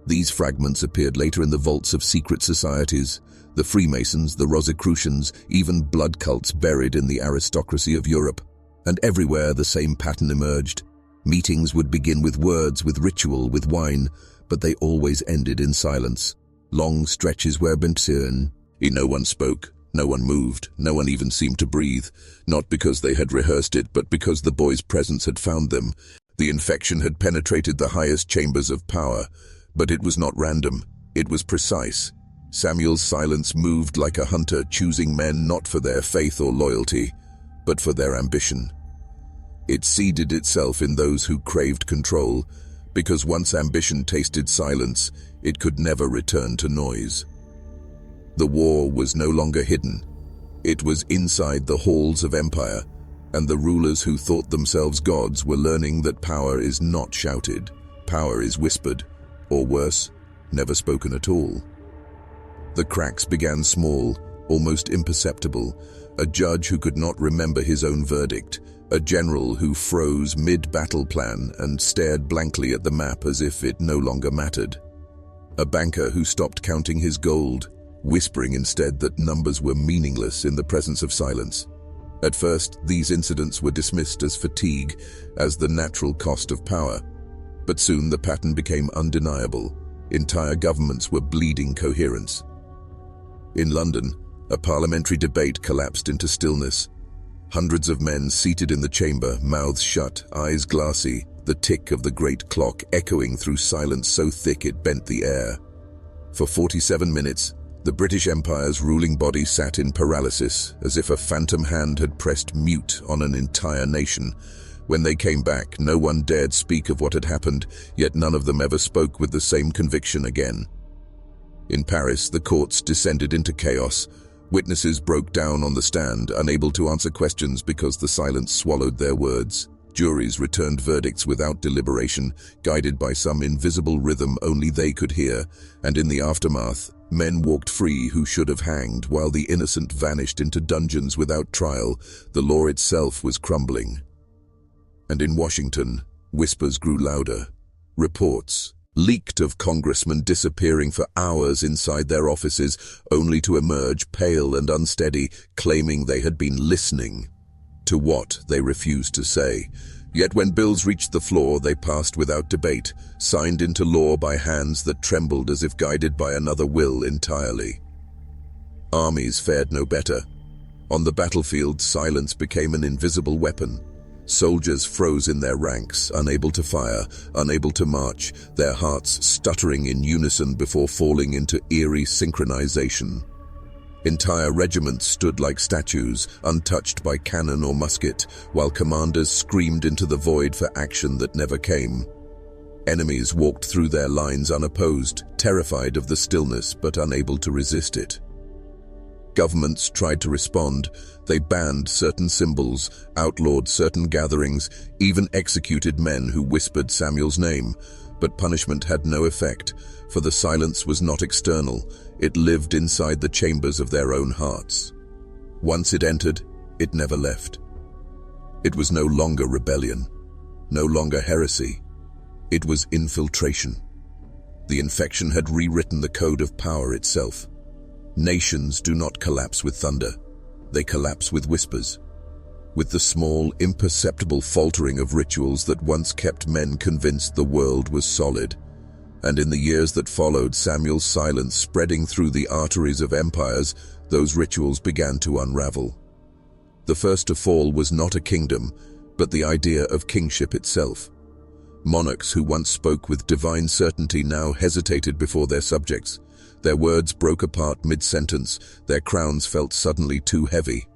These fragments appeared later in the vaults of secret societies, the Freemasons, the Rosicrucians, even blood cults buried in the aristocracy of Europe. And everywhere the same pattern emerged. Meetings would begin with words, with ritual, with wine, but they always ended in silence. Long stretches where no one spoke, no one moved, no one even seemed to breathe, not because they had rehearsed it, but because the boy's presence had found them. The infection had penetrated the highest chambers of power, but it was not random, it was precise. Samuel's silence moved like a hunter choosing men not for their faith or loyalty, but for their ambition. It seeded itself in those who craved control, because once ambition tasted silence, it could never return to noise. The war was no longer hidden. It was inside the halls of empire, and the rulers who thought themselves gods were learning that power is not shouted, power is whispered, or worse, never spoken at all. The cracks began small, almost imperceptible. A judge who could not remember his own verdict, a general who froze mid-battle plan and stared blankly at the map as if it no longer mattered. A banker who stopped counting his gold, whispering instead that numbers were meaningless in the presence of silence. At first, these incidents were dismissed as fatigue, as the natural cost of power. But soon the pattern became undeniable. Entire governments were bleeding coherence. In London, a parliamentary debate collapsed into stillness. Hundreds of men seated in the chamber, mouths shut, eyes glassy, the tick of the great clock echoing through silence so thick it bent the air. For 47 minutes, the British Empire's ruling body sat in paralysis, as if a phantom hand had pressed mute on an entire nation. When they came back, no one dared speak of what had happened, yet none of them ever spoke with the same conviction again. In Paris, the courts descended into chaos. Witnesses broke down on the stand, unable to answer questions because the silence swallowed their words. Juries returned verdicts without deliberation, guided by some invisible rhythm only they could hear, and in the aftermath, men walked free who should have hanged, while the innocent vanished into dungeons without trial. The law itself was crumbling. And in Washington, whispers grew louder. Reports leaked of congressmen disappearing for hours inside their offices, only to emerge pale and unsteady, claiming they had been listening. To what, they refused to say. Yet when bills reached the floor, they passed without debate, signed into law by hands that trembled as if guided by another will entirely. Armies fared no better. On the battlefield, silence became an invisible weapon. Soldiers froze in their ranks, unable to fire, unable to march, their hearts stuttering in unison before falling into eerie synchronization. Entire regiments stood like statues, untouched by cannon or musket, while commanders screamed into the void for action that never came. Enemies walked through their lines unopposed, terrified of the stillness but unable to resist it. Governments tried to respond. They banned certain symbols, outlawed certain gatherings, even executed men who whispered Samuel's name. But punishment had no effect, for the silence was not external. It lived inside the chambers of their own hearts. Once it entered, it never left. It was no longer rebellion, no longer heresy. It was infiltration. The infection had rewritten the code of power itself. Nations do not collapse with thunder. They collapse with whispers, with the small, imperceptible faltering of rituals that once kept men convinced the world was solid. And in the years that followed Samuel's silence spreading through the arteries of empires, those rituals began to unravel. The first to fall was not a kingdom, but the idea of kingship itself. Monarchs who once spoke with divine certainty now hesitated before their subjects. Their words broke apart mid-sentence, their crowns felt suddenly too heavy.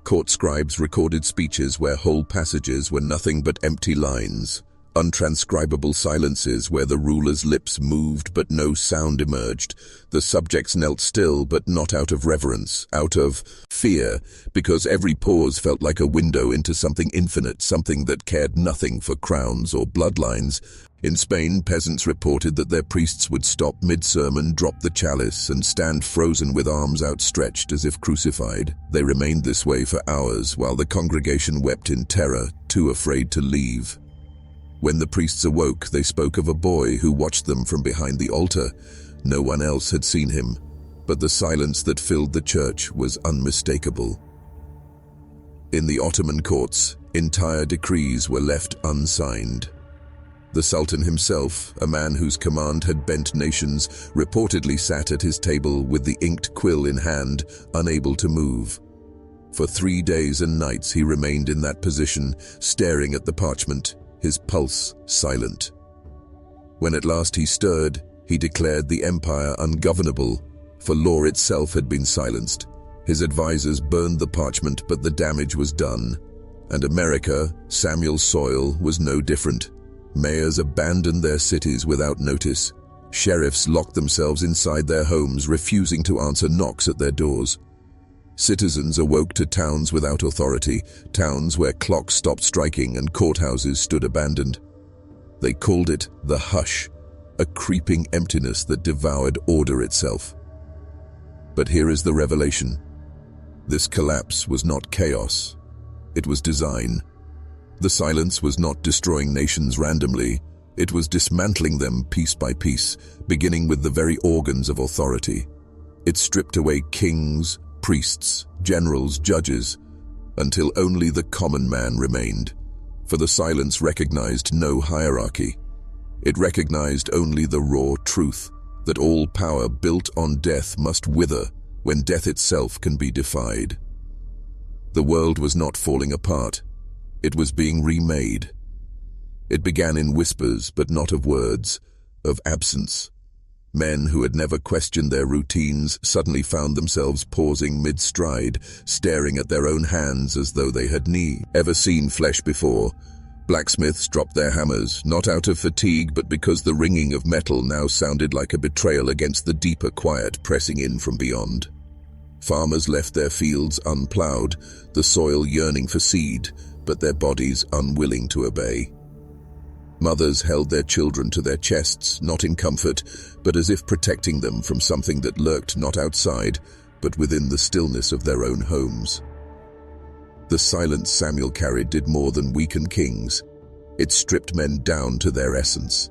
Court scribes recorded speeches where whole passages were nothing but empty lines, untranscribable silences where the ruler's lips moved but no sound emerged. The subjects knelt still, but not out of reverence, out of fear, because every pause felt like a window into something infinite, something that cared nothing for crowns or bloodlines. In Spain, peasants reported that their priests would stop mid-sermon, drop the chalice, and stand frozen with arms outstretched as if crucified. They remained this way for hours, while the congregation wept in terror, too afraid to leave. When the priests awoke, they spoke of a boy who watched them from behind the altar. No one else had seen him, but the silence that filled the church was unmistakable. In the Ottoman courts, entire decrees were left unsigned. The Sultan himself, a man whose command had bent nations, reportedly sat at his table with the inked quill in hand, unable to move. For 3 days and nights he remained in that position, staring at the parchment, his pulse silent. When at last he stirred, he declared the empire ungovernable, for law itself had been silenced. His advisors burned the parchment, but the damage was done. And America, Samuel's soil, was no different. Mayors abandoned their cities without notice. Sheriffs locked themselves inside their homes, refusing to answer knocks at their doors. Citizens awoke to towns without authority, towns where clocks stopped striking and courthouses stood abandoned. They called it the hush, a creeping emptiness that devoured order itself. But here is the revelation. This collapse was not chaos. It was design. The silence was not destroying nations randomly. It was dismantling them piece by piece, beginning with the very organs of authority. It stripped away kings, priests, generals, judges, until only the common man remained. For the silence recognized no hierarchy. It recognized only the raw truth that all power built on death must wither when death itself can be defied. The world was not falling apart. It was being remade. It began in whispers, but not of words, of absence. Men who had never questioned their routines suddenly found themselves pausing mid-stride, staring at their own hands as though they had ever seen flesh before. Blacksmiths dropped their hammers, not out of fatigue, but because the ringing of metal now sounded like a betrayal against the deeper quiet pressing in from beyond. Farmers left their fields unplowed, the soil yearning for seed, but their bodies unwilling to obey. Mothers held their children to their chests, not in comfort, but as if protecting them from something that lurked not outside, but within the stillness of their own homes. The silence Samuel carried did more than weaken kings. It stripped men down to their essence.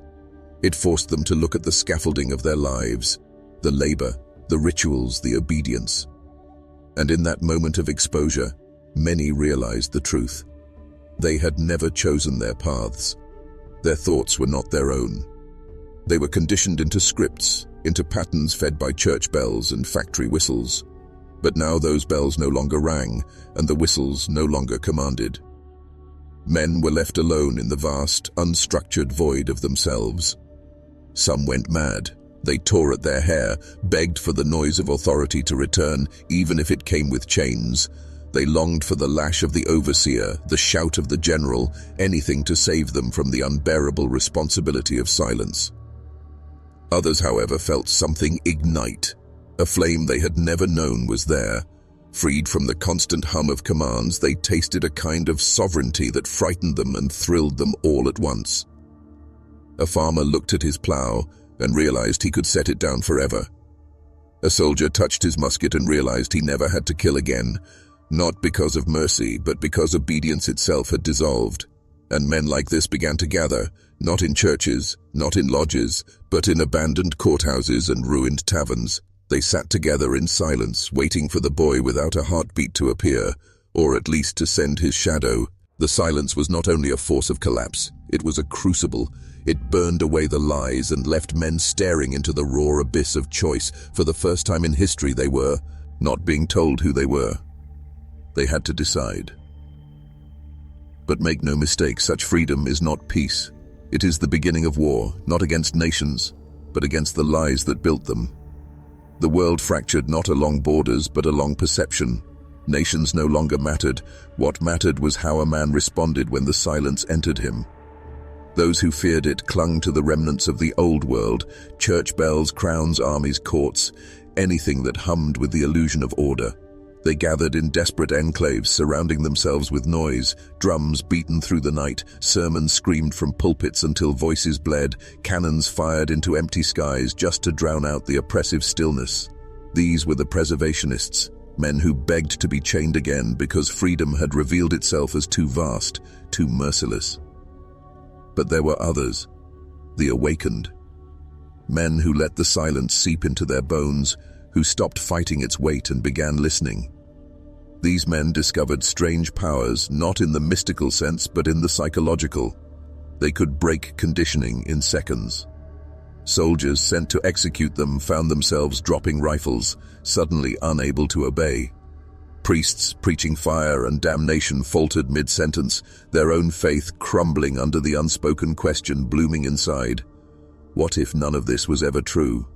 It forced them to look at the scaffolding of their lives, the labor, the rituals, the obedience. And in that moment of exposure, many realized the truth. They had never chosen their paths. Their thoughts were not their own. They were conditioned into scripts, into patterns fed by church bells and factory whistles. But now those bells no longer rang, and the whistles no longer commanded. Men were left alone in the vast, unstructured void of themselves. Some went mad. They tore at their hair, begged for the noise of authority to return, even if it came with chains. They longed for the lash of the overseer, the shout of the general, anything to save them from the unbearable responsibility of silence. Others, however, felt something ignite. A flame they had never known was there. Freed from the constant hum of commands, they tasted a kind of sovereignty that frightened them and thrilled them all at once. A farmer looked at his plow and realized he could set it down forever. A soldier touched his musket and realized he never had to kill again, not because of mercy, but because obedience itself had dissolved. And men like this began to gather, not in churches, not in lodges, but in abandoned courthouses and ruined taverns. They sat together in silence, waiting for the boy without a heartbeat to appear, or at least to send his shadow. The silence was not only a force of collapse, it was a crucible. It burned away the lies and left men staring into the raw abyss of choice. For the first time in history, they were not being told who they were. They had to decide. But make no mistake, such freedom is not peace. It is the beginning of war, not against nations, but against the lies that built them. The world fractured not along borders, but along perception. Nations no longer mattered. What mattered was how a man responded when the silence entered him. Those who feared it clung to the remnants of the old world, church bells, crowns, armies, courts, anything that hummed with the illusion of order. They gathered in desperate enclaves, surrounding themselves with noise, drums beaten through the night, sermons screamed from pulpits until voices bled, cannons fired into empty skies just to drown out the oppressive stillness. These were the preservationists, men who begged to be chained again because freedom had revealed itself as too vast, too merciless. But there were others, the awakened. Men who let the silence seep into their bones, who stopped fighting its weight and began listening. These men discovered strange powers, not in the mystical sense, but in the psychological. They could break conditioning in seconds. Soldiers sent to execute them found themselves dropping rifles, suddenly unable to obey. Priests preaching fire and damnation faltered mid-sentence, their own faith crumbling under the unspoken question blooming inside. What if none of this was ever true?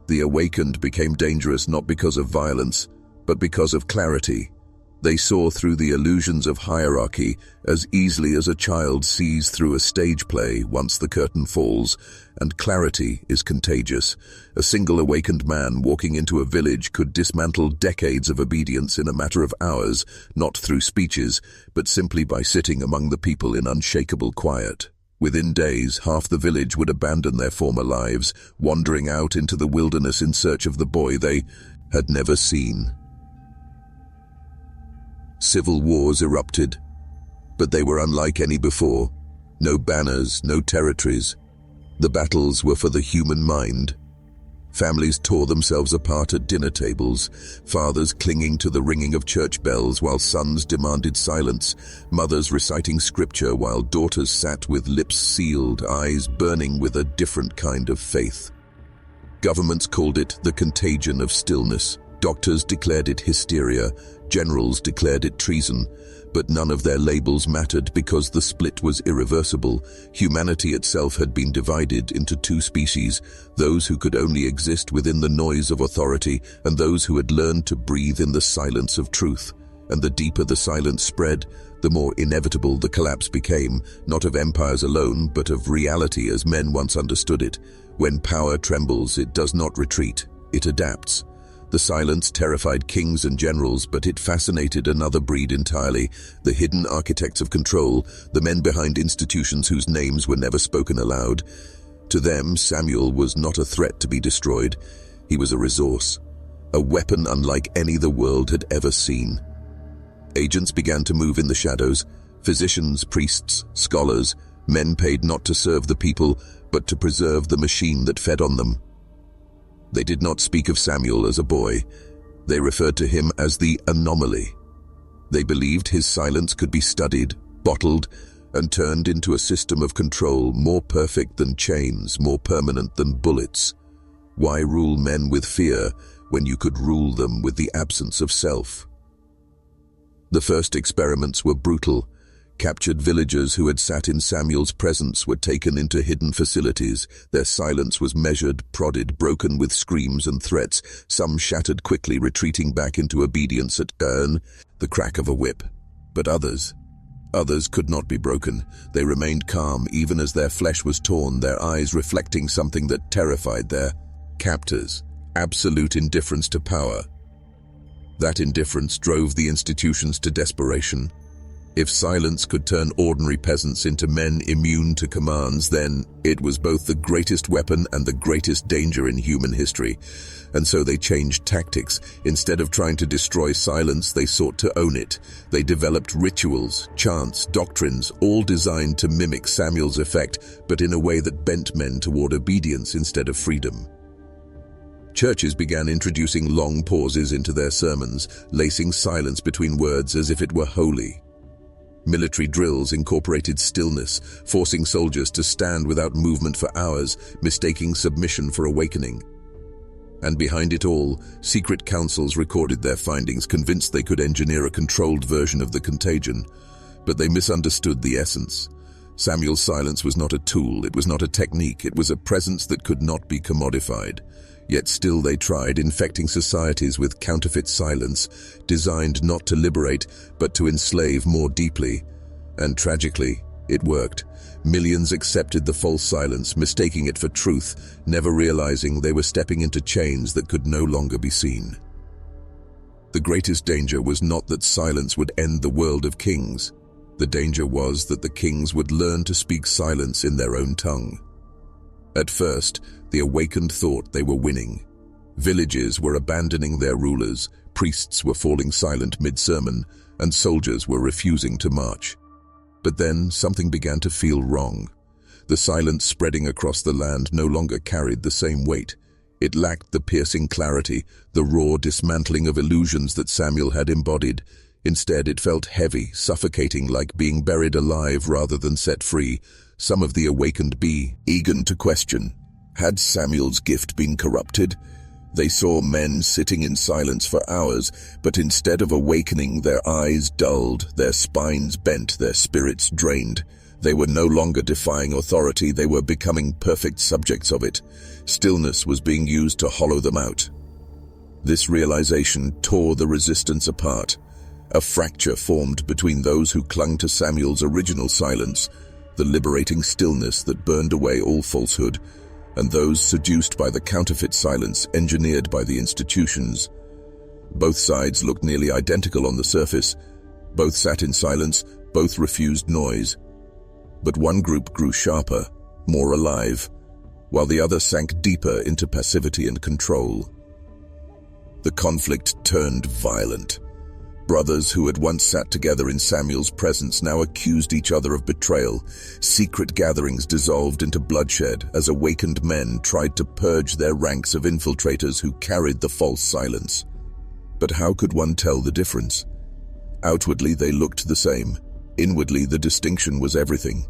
The awakened became dangerous not because of violence, but because of clarity. They saw through the illusions of hierarchy as easily as a child sees through a stage play once the curtain falls, and clarity is contagious. A single awakened man walking into a village could dismantle decades of obedience in a matter of hours, not through speeches, but simply by sitting among the people in unshakable quiet. Within days, half the village would abandon their former lives, wandering out into the wilderness in search of the boy they had never seen. Civil wars erupted, but they were unlike any before. No banners, no territories. The battles were for the human mind. Families tore themselves apart at dinner tables, fathers clinging to the ringing of church bells while sons demanded silence, mothers reciting scripture while daughters sat with lips sealed, eyes burning with a different kind of faith. Governments called it the contagion of stillness. Doctors declared it hysteria, generals declared it treason, but none of their labels mattered because the split was irreversible. Humanity itself had been divided into two species, those who could only exist within the noise of authority and those who had learned to breathe in the silence of truth. And the deeper the silence spread, the more inevitable the collapse became, not of empires alone, but of reality as men once understood it. When power trembles, it does not retreat, it adapts. The silence terrified kings and generals, but it fascinated another breed entirely, the hidden architects of control, the men behind institutions whose names were never spoken aloud. To them, Samuel was not a threat to be destroyed. He was a resource, a weapon unlike any the world had ever seen. Agents began to move in the shadows, physicians, priests, scholars, men paid not to serve the people, but to preserve the machine that fed on them. They did not speak of Samuel as a boy. They referred to him as the anomaly. They believed his silence could be studied, bottled, and turned into a system of control more perfect than chains, more permanent than bullets. Why rule men with fear when you could rule them with the absence of self? The first experiments were brutal. Captured villagers who had sat in Samuel's presence were taken into hidden facilities. Their silence was measured, prodded, broken with screams and threats. Some shattered quickly, retreating back into obedience at the crack of a whip. But others could not be broken. They remained calm even as their flesh was torn, their eyes reflecting something that terrified their captors: absolute indifference to power. That indifference drove the institutions to desperation. If silence could turn ordinary peasants into men immune to commands, then it was both the greatest weapon and the greatest danger in human history. And so they changed tactics. Instead of trying to destroy silence, they sought to own it. They developed rituals, chants, doctrines, all designed to mimic Samuel's effect, but in a way that bent men toward obedience instead of freedom. Churches began introducing long pauses into their sermons, lacing silence between words as if it were holy. Military drills incorporated stillness, forcing soldiers to stand without movement for hours, mistaking submission for awakening. And behind it all, secret councils recorded their findings, convinced they could engineer a controlled version of the contagion. But they misunderstood the essence. Samuel's silence was not a tool, it was not a technique, it was a presence that could not be commodified. Yet still they tried, infecting societies with counterfeit silence, designed not to liberate, but to enslave more deeply. And tragically, it worked. Millions accepted the false silence, mistaking it for truth, never realizing they were stepping into chains that could no longer be seen. The greatest danger was not that silence would end the world of kings. The danger was that the kings would learn to speak silence in their own tongue. At first, the awakened thought they were winning. Villages were abandoning their rulers, priests were falling silent mid-sermon, and soldiers were refusing to march. But then something began to feel wrong. The silence spreading across the land no longer carried the same weight. It lacked the piercing clarity, the raw dismantling of illusions that Samuel had embodied. Instead, it felt heavy, suffocating, like being buried alive rather than set free. Some of the awakened eager to question. Had Samuel's gift been corrupted? They saw men sitting in silence for hours, but instead of awakening, their eyes dulled, their spines bent, their spirits drained. They were no longer defying authority, they were becoming perfect subjects of it. Stillness was being used to hollow them out. This realization tore the resistance apart. A fracture formed between those who clung to Samuel's original silence, the liberating stillness that burned away all falsehood, and those seduced by the counterfeit silence engineered by the institutions. Both sides looked nearly identical on the surface. Both sat in silence, both refused noise. But one group grew sharper, more alive, while the other sank deeper into passivity and control. The conflict turned violent. Brothers who had once sat together in Samuel's presence now accused each other of betrayal. Secret gatherings dissolved into bloodshed as awakened men tried to purge their ranks of infiltrators who carried the false silence. But how could one tell the difference? Outwardly, they looked the same. Inwardly, the distinction was everything.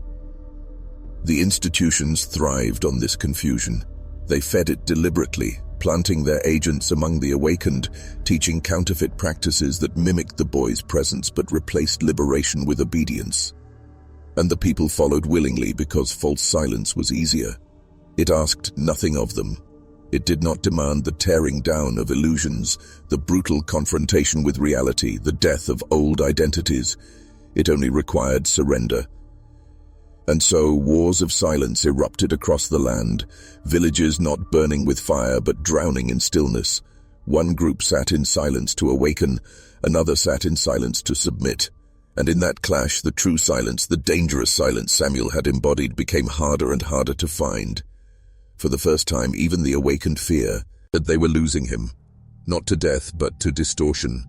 The institutions thrived on this confusion. They fed it deliberately, planting their agents among the awakened, teaching counterfeit practices that mimicked the boy's presence but replaced liberation with obedience. And the people followed willingly because false silence was easier. It asked nothing of them. It did not demand the tearing down of illusions, the brutal confrontation with reality, the death of old identities. It only required surrender. And so wars of silence erupted across the land, villages not burning with fire but drowning in stillness. One group sat in silence to awaken, another sat in silence to submit. And in that clash, the true silence, the dangerous silence Samuel had embodied, became harder and harder to find. For the first time, even the awakened fear that they were losing him, not to death but to distortion.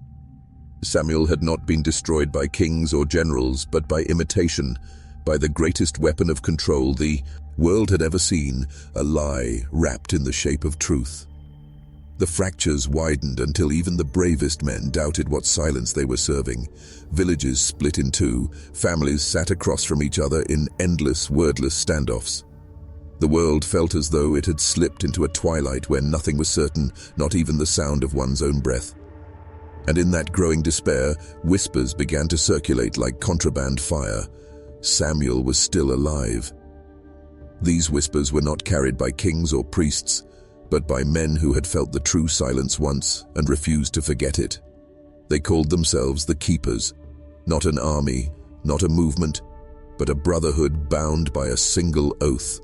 Samuel had not been destroyed by kings or generals, but by imitation, by the greatest weapon of control the world had ever seen, a lie wrapped in the shape of truth. The fractures widened until even the bravest men doubted what silence they were serving. Villages split in two, families sat across from each other in endless, wordless standoffs. The world felt as though it had slipped into a twilight where nothing was certain, not even the sound of one's own breath. And in that growing despair, whispers began to circulate like contraband fire. Samuel was still alive. These whispers were not carried by kings or priests, but by men who had felt the true silence once and refused to forget it. They called themselves the Keepers, not an army, not a movement, but a brotherhood bound by a single oath,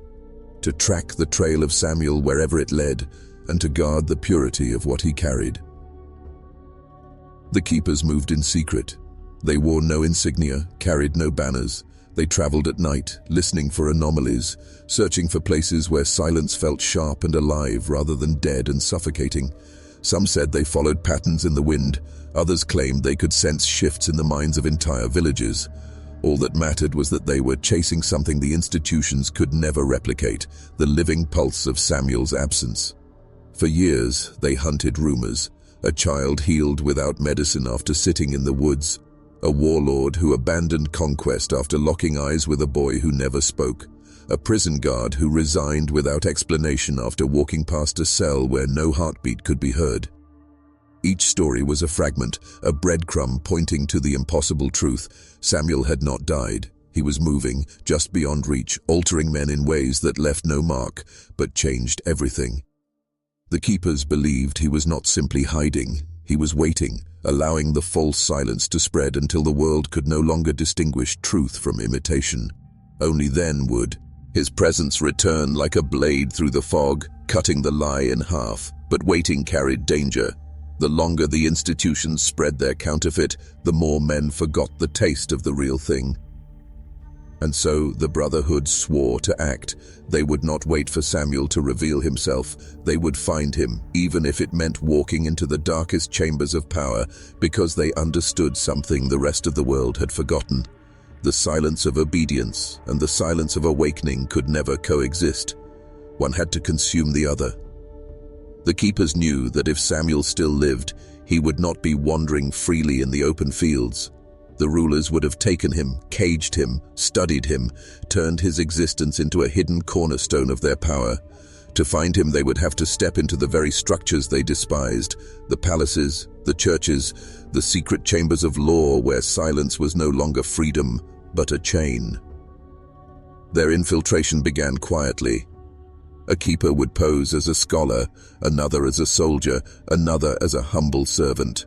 to track the trail of Samuel wherever it led and to guard the purity of what he carried. The Keepers moved in secret. They wore no insignia, carried no banners. They traveled at night, listening for anomalies, searching for places where silence felt sharp and alive rather than dead and suffocating. Some said they followed patterns in the wind. Others claimed they could sense shifts in the minds of entire villages. All that mattered was that they were chasing something the institutions could never replicate, the living pulse of Samuel's absence. For years, they hunted rumors. A child healed without medicine after sitting in the woods. A warlord who abandoned conquest after locking eyes with a boy who never spoke. A prison guard who resigned without explanation after walking past a cell where no heartbeat could be heard. Each story was a fragment, a breadcrumb pointing to the impossible truth. Samuel had not died. He was moving, just beyond reach, altering men in ways that left no mark, but changed everything. The Keepers believed he was not simply hiding. He was waiting, allowing the false silence to spread until the world could no longer distinguish truth from imitation. Only then would his presence return like a blade through the fog, cutting the lie in half. But waiting carried danger. The longer the institutions spread their counterfeit, the more men forgot the taste of the real thing. And so the Brotherhood swore to act. They would not wait for Samuel to reveal himself. They would find him, even if it meant walking into the darkest chambers of power, because they understood something the rest of the world had forgotten. The silence of obedience and the silence of awakening could never coexist. One had to consume the other. The Keepers knew that if Samuel still lived, he would not be wandering freely in the open fields. The rulers would have taken him, caged him, studied him, turned his existence into a hidden cornerstone of their power. To find him, they would have to step into the very structures they despised, the palaces, the churches, the secret chambers of law where silence was no longer freedom, but a chain. Their infiltration began quietly. A keeper would pose as a scholar, another as a soldier, another as a humble servant.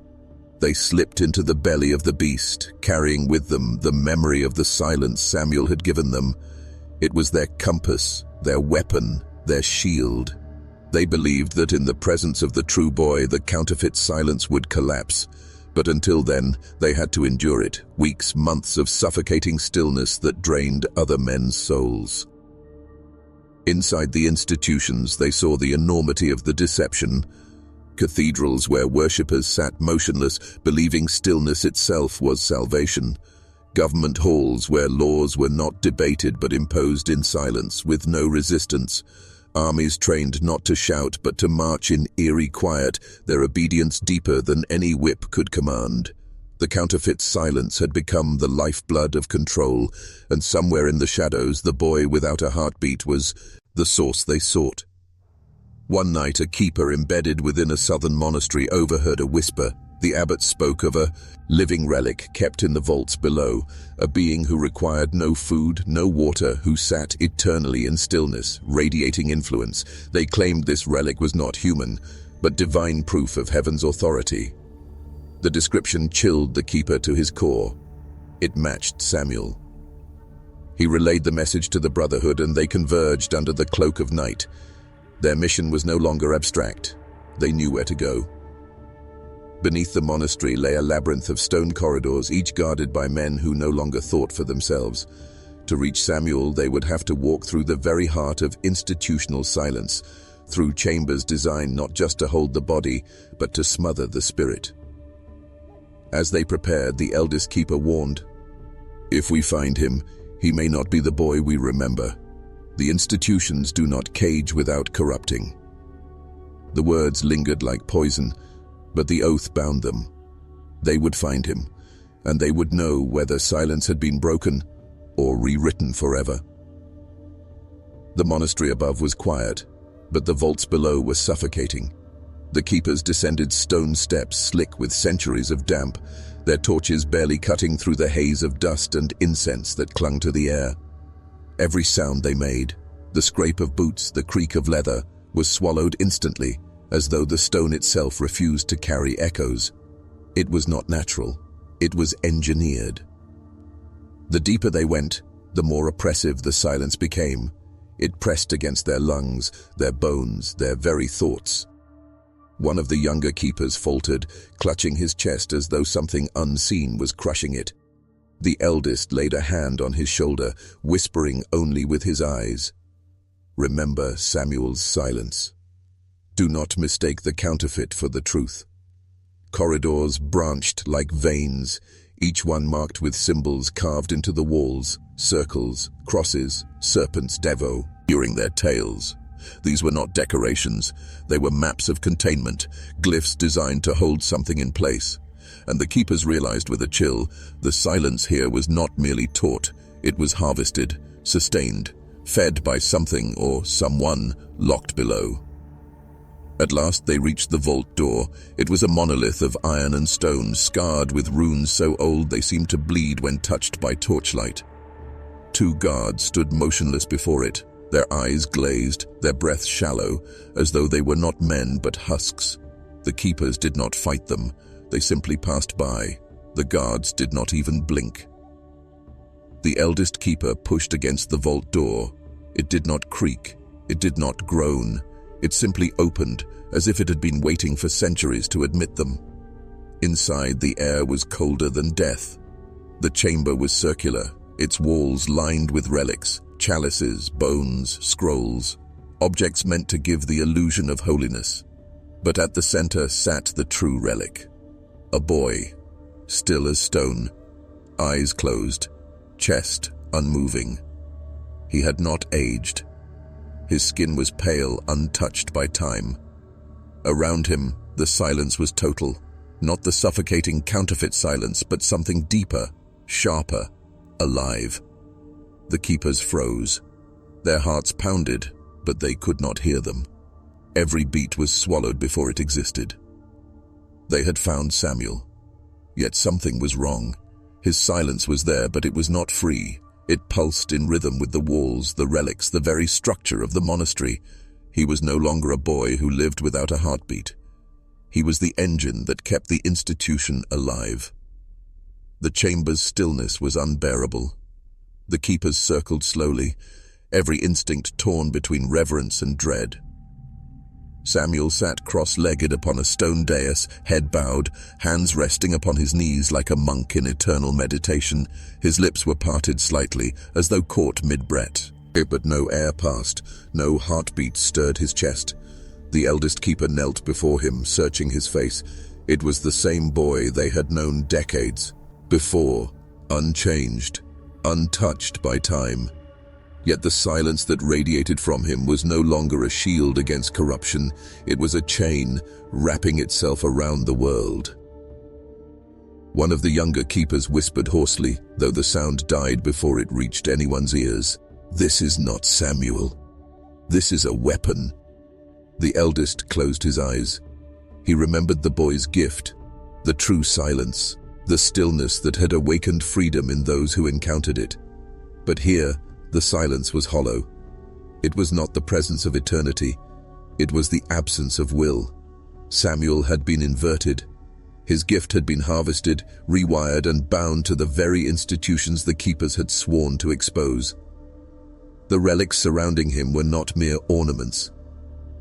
They slipped into the belly of the beast, carrying with them the memory of the silence Samuel had given them. It was their compass, their weapon, their shield. They believed that in the presence of the true boy, the counterfeit silence would collapse. But until then, they had to endure it, weeks, months of suffocating stillness that drained other men's souls. Inside the institutions, they saw the enormity of the deception. Cathedrals where worshippers sat motionless, believing stillness itself was salvation. Government halls where laws were not debated but imposed in silence, with no resistance. Armies trained not to shout but to march in eerie quiet, their obedience deeper than any whip could command. The counterfeit silence had become the lifeblood of control, and somewhere in the shadows the boy without a heartbeat was the source they sought. One night, a keeper embedded within a southern monastery overheard a whisper. The abbot spoke of a living relic kept in the vaults below, a being who required no food, no water, who sat eternally in stillness, radiating influence. They claimed this relic was not human, but divine proof of heaven's authority. The description chilled the keeper to his core. It matched Samuel. He relayed the message to the Brotherhood, and they converged under the cloak of night. Their mission was no longer abstract. They knew where to go. Beneath the monastery lay a labyrinth of stone corridors, each guarded by men who no longer thought for themselves. To reach Samuel, they would have to walk through the very heart of institutional silence, through chambers designed not just to hold the body, but to smother the spirit. As they prepared, the eldest keeper warned, "If we find him, he may not be the boy we remember. The institutions do not cage without corrupting." The words lingered like poison, but the oath bound them. They would find him, and they would know whether silence had been broken or rewritten forever. The monastery above was quiet, but the vaults below were suffocating. The keepers descended stone steps slick with centuries of damp, their torches barely cutting through the haze of dust and incense that clung to the air. Every sound they made, the scrape of boots, the creak of leather, was swallowed instantly, as though the stone itself refused to carry echoes. It was not natural. It was engineered. The deeper they went, the more oppressive the silence became. It pressed against their lungs, their bones, their very thoughts. One of the younger keepers faltered, clutching his chest as though something unseen was crushing it. The eldest laid a hand on his shoulder, whispering only with his eyes, "Remember Samuel's silence. Do not mistake the counterfeit for the truth." Corridors branched like veins, each one marked with symbols carved into the walls, circles, crosses, serpents, devo, during their tails. These were not decorations, they were maps of containment, glyphs designed to hold something in place. And the keepers realized with a chill, the silence here was not merely taught, it was harvested, sustained, fed by something or someone locked below. At last they reached the vault door. It was a monolith of iron and stone, scarred with runes so old they seemed to bleed when touched by torchlight. Two guards stood motionless before it, their eyes glazed, their breath shallow, as though they were not men but husks. The keepers did not fight them, they simply passed by. The guards did not even blink. The eldest keeper pushed against the vault door. It did not creak, it did not groan. It simply opened, as if it had been waiting for centuries to admit them. Inside, the air was colder than death. The chamber was circular, its walls lined with relics, chalices, bones, scrolls, objects meant to give the illusion of holiness. But at the center sat the true relic. A boy, still as stone, eyes closed, chest unmoving. He had not aged. His skin was pale, untouched by time. Around him, the silence was total, not the suffocating counterfeit silence, but something deeper, sharper, alive. The keepers froze. Their hearts pounded, but they could not hear them. Every beat was swallowed before it existed. They had found Samuel. Yet something was wrong. His silence was there, but it was not free. It pulsed in rhythm with the walls, the relics, the very structure of the monastery. He was no longer a boy who lived without a heartbeat. He was the engine that kept the institution alive. The chamber's stillness was unbearable. The keepers circled slowly, every instinct torn between reverence and dread. Samuel sat cross-legged upon a stone dais, head bowed, hands resting upon his knees like a monk in eternal meditation. His lips were parted slightly, as though caught mid-breath. But no air passed, no heartbeat stirred his chest. The eldest keeper knelt before him, searching his face. It was the same boy they had known decades before, unchanged, untouched by time. Yet the silence that radiated from him was no longer a shield against corruption. It was a chain wrapping itself around the world. One of the younger keepers whispered hoarsely, though the sound died before it reached anyone's ears. "This is not Samuel. This is a weapon." The eldest closed his eyes. He remembered the boy's gift, the true silence, the stillness that had awakened freedom in those who encountered it. But here, the silence was hollow. It was not the presence of eternity. It was the absence of will. Samuel had been inverted. His gift had been harvested, rewired, and bound to the very institutions the keepers had sworn to expose. The relics surrounding him were not mere ornaments.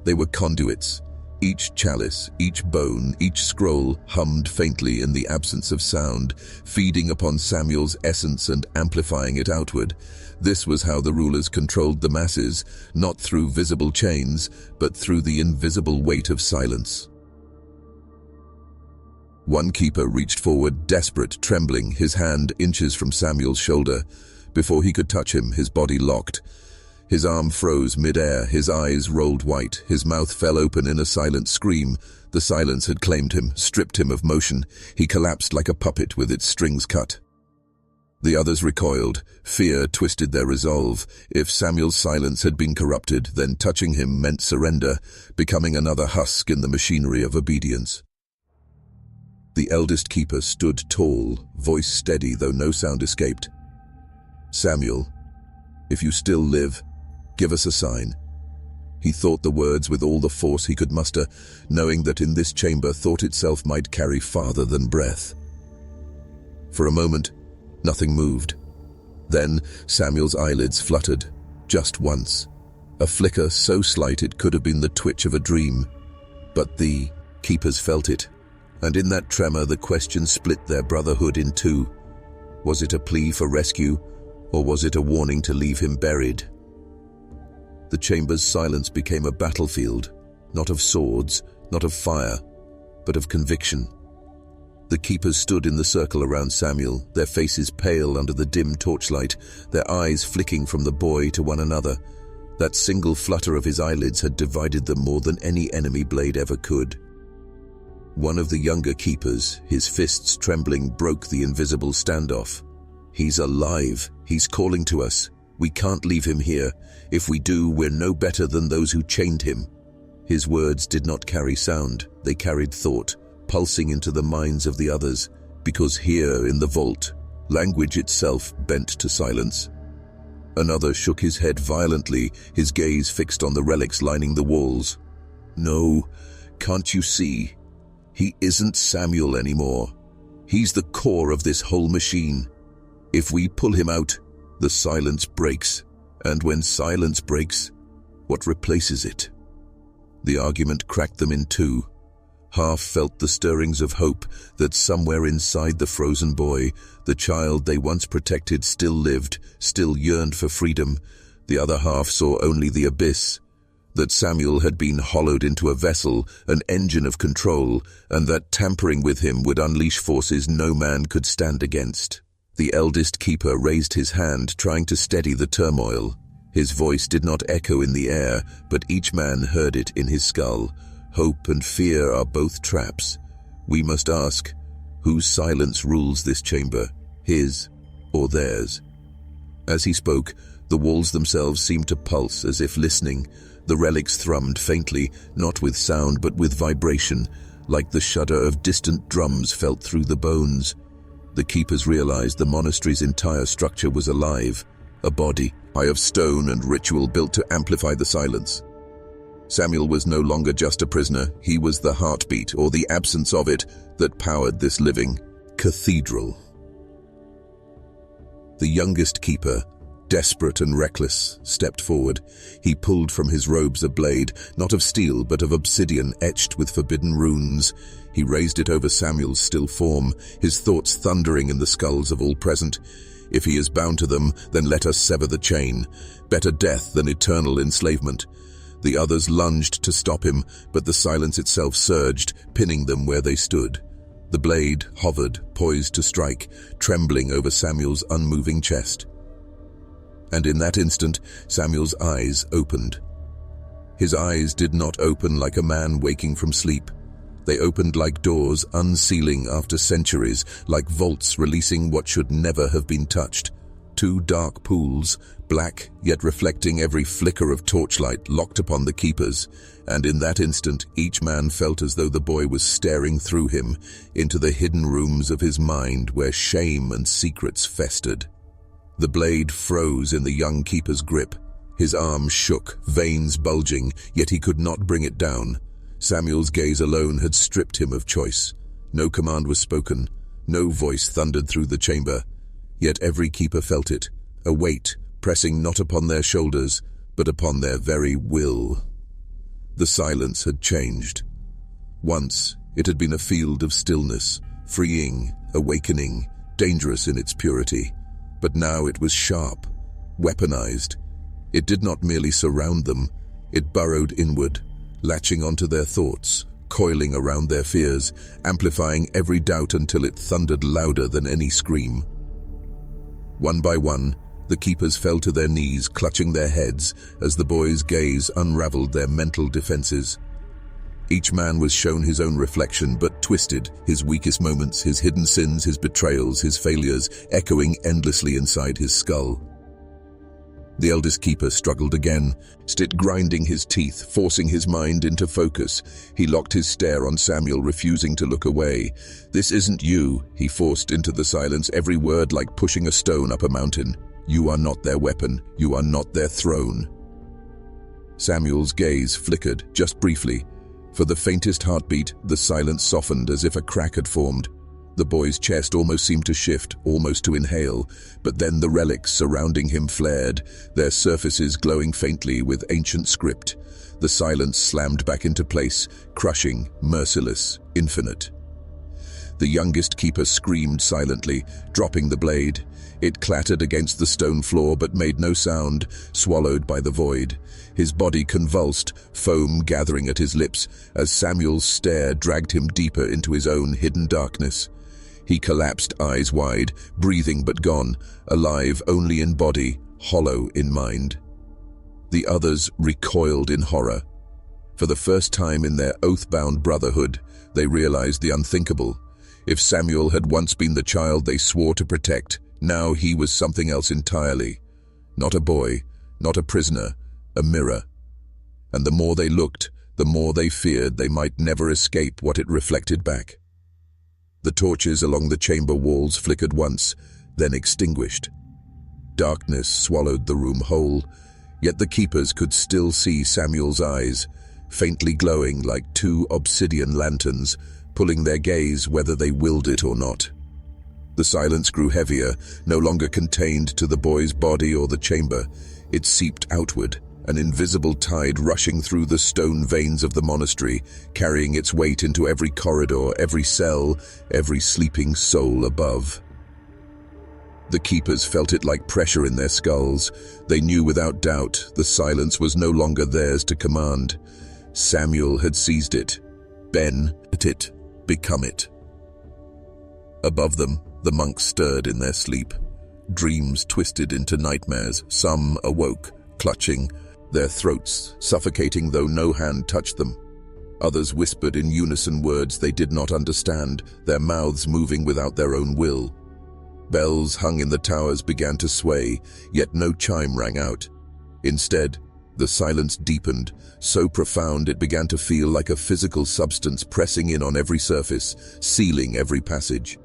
They were conduits. Each chalice, each bone, each scroll hummed faintly in the absence of sound, feeding upon Samuel's essence and amplifying it outward. This was how the rulers controlled the masses, not through visible chains, but through the invisible weight of silence. One keeper reached forward, desperate, trembling, his hand inches from Samuel's shoulder. Before he could touch him, his body locked. His arm froze mid-air, his eyes rolled white, his mouth fell open in a silent scream. The silence had claimed him, stripped him of motion. He collapsed like a puppet with its strings cut. The others recoiled. Fear twisted their resolve. If Samuel's silence had been corrupted, then touching him meant surrender, becoming another husk in the machinery of obedience. The eldest keeper stood tall, voice steady though no sound escaped. "Samuel, if you still live, give us a sign." He thought the words with all the force he could muster, knowing that in this chamber thought itself might carry farther than breath. For a moment, nothing moved. Then Samuel's eyelids fluttered, just once. A flicker so slight it could have been the twitch of a dream. But the keepers felt it, and in that tremor the question split their brotherhood in two. Was it a plea for rescue, or was it a warning to leave him buried? The chamber's silence became a battlefield, not of swords, not of fire, but of conviction. The keepers stood in the circle around Samuel, their faces pale under the dim torchlight, their eyes flicking from the boy to one another. That single flutter of his eyelids had divided them more than any enemy blade ever could. One of the younger keepers, his fists trembling, broke the invisible standoff. "He's alive. He's calling to us. We can't leave him here. If we do, we're no better than those who chained him." His words did not carry sound. They carried thought, pulsing into the minds of the others, because here in the vault, language itself bent to silence. Another shook his head violently, his gaze fixed on the relics lining the walls. "No, can't you see? He isn't Samuel anymore. He's the core of this whole machine. If we pull him out, the silence breaks, and when silence breaks, what replaces it?" The argument cracked them in two. Half felt the stirrings of hope that somewhere inside the frozen boy, the child they once protected still lived, still yearned for freedom. The other half saw only the abyss, that Samuel had been hollowed into a vessel, an engine of control, and that tampering with him would unleash forces no man could stand against. The eldest keeper raised his hand, trying to steady the turmoil. His voice did not echo in the air, but each man heard it in his skull. Hope and fear are both traps. We must ask, whose silence rules this chamber, his or theirs? As he spoke, the walls themselves seemed to pulse as if listening. The relics thrummed faintly, not with sound but with vibration, like the shudder of distant drums felt through the bones. The keepers realized the monastery's entire structure was alive, a body, eye of stone and ritual built to amplify the silence. Samuel was no longer just a prisoner, he was the heartbeat, or the absence of it, that powered this living cathedral. The youngest keeper, desperate and reckless, stepped forward. He pulled from his robes a blade, not of steel but of obsidian etched with forbidden runes. He raised it over Samuel's still form, his thoughts thundering in the skulls of all present. If he is bound to them, then let us sever the chain. Better death than eternal enslavement. The others lunged to stop him, but the silence itself surged, pinning them where they stood. The blade hovered, poised to strike, trembling over Samuel's unmoving chest. And in that instant, Samuel's eyes opened. His eyes did not open like a man waking from sleep. They opened like doors unsealing after centuries, like vaults releasing what should never have been touched. Two dark pools, black yet reflecting every flicker of torchlight, locked upon the keepers, and in that instant each man felt as though the boy was staring through him into the hidden rooms of his mind where shame and secrets festered. The blade froze in the young keeper's grip. His arm shook, veins bulging, yet he could not bring it down. Samuel's gaze alone had stripped him of choice. No command was spoken, no voice thundered through the chamber. Yet every keeper felt it, a weight pressing not upon their shoulders, but upon their very will. The silence had changed. Once, it had been a field of stillness, freeing, awakening, dangerous in its purity. But now it was sharp, weaponized. It did not merely surround them, it burrowed inward, latching onto their thoughts, coiling around their fears, amplifying every doubt until it thundered louder than any scream. One by one, the keepers fell to their knees, clutching their heads as the boy's gaze unraveled their mental defenses. Each man was shown his own reflection, but twisted, his weakest moments, his hidden sins, his betrayals, his failures, echoing endlessly inside his skull. The eldest keeper struggled again, still grinding his teeth, forcing his mind into focus. He locked his stare on Samuel, refusing to look away. "This isn't you," he forced into the silence, every word like pushing a stone up a mountain. "You are not their weapon. You are not their throne." Samuel's gaze flickered, just briefly. For the faintest heartbeat, the silence softened as if a crack had formed. The boy's chest almost seemed to shift, almost to inhale, but then the relics surrounding him flared, their surfaces glowing faintly with ancient script. The silence slammed back into place, crushing, merciless, infinite. The youngest keeper screamed silently, dropping the blade. It clattered against the stone floor but made no sound, swallowed by the void. His body convulsed, foam gathering at his lips, as Samuel's stare dragged him deeper into his own hidden darkness. He collapsed, eyes wide, breathing but gone, alive only in body, hollow in mind. The others recoiled in horror. For the first time in their oath-bound brotherhood, they realized the unthinkable. If Samuel had once been the child they swore to protect, now he was something else entirely. Not a boy, not a prisoner, a mirror. And the more they looked, the more they feared they might never escape what it reflected back. The torches along the chamber walls flickered once, then extinguished. Darkness swallowed the room whole, yet the keepers could still see Samuel's eyes, faintly glowing like two obsidian lanterns, pulling their gaze whether they willed it or not. The silence grew heavier, no longer contained to the boy's body or the chamber. It seeped outward, an invisible tide rushing through the stone veins of the monastery, carrying its weight into every corridor, every cell, every sleeping soul above. The keepers felt it like pressure in their skulls. They knew without doubt the silence was no longer theirs to command. Samuel had seized it. Ben at it, become it. Above them, the monks stirred in their sleep. Dreams twisted into nightmares. Some awoke, clutching, their throats suffocating though no hand touched them. Others whispered in unison words they did not understand, their mouths moving without their own will. Bells hung in the towers began to sway, yet no chime rang out. Instead, the silence deepened, so profound it began to feel like a physical substance pressing in on every surface, sealing every passage.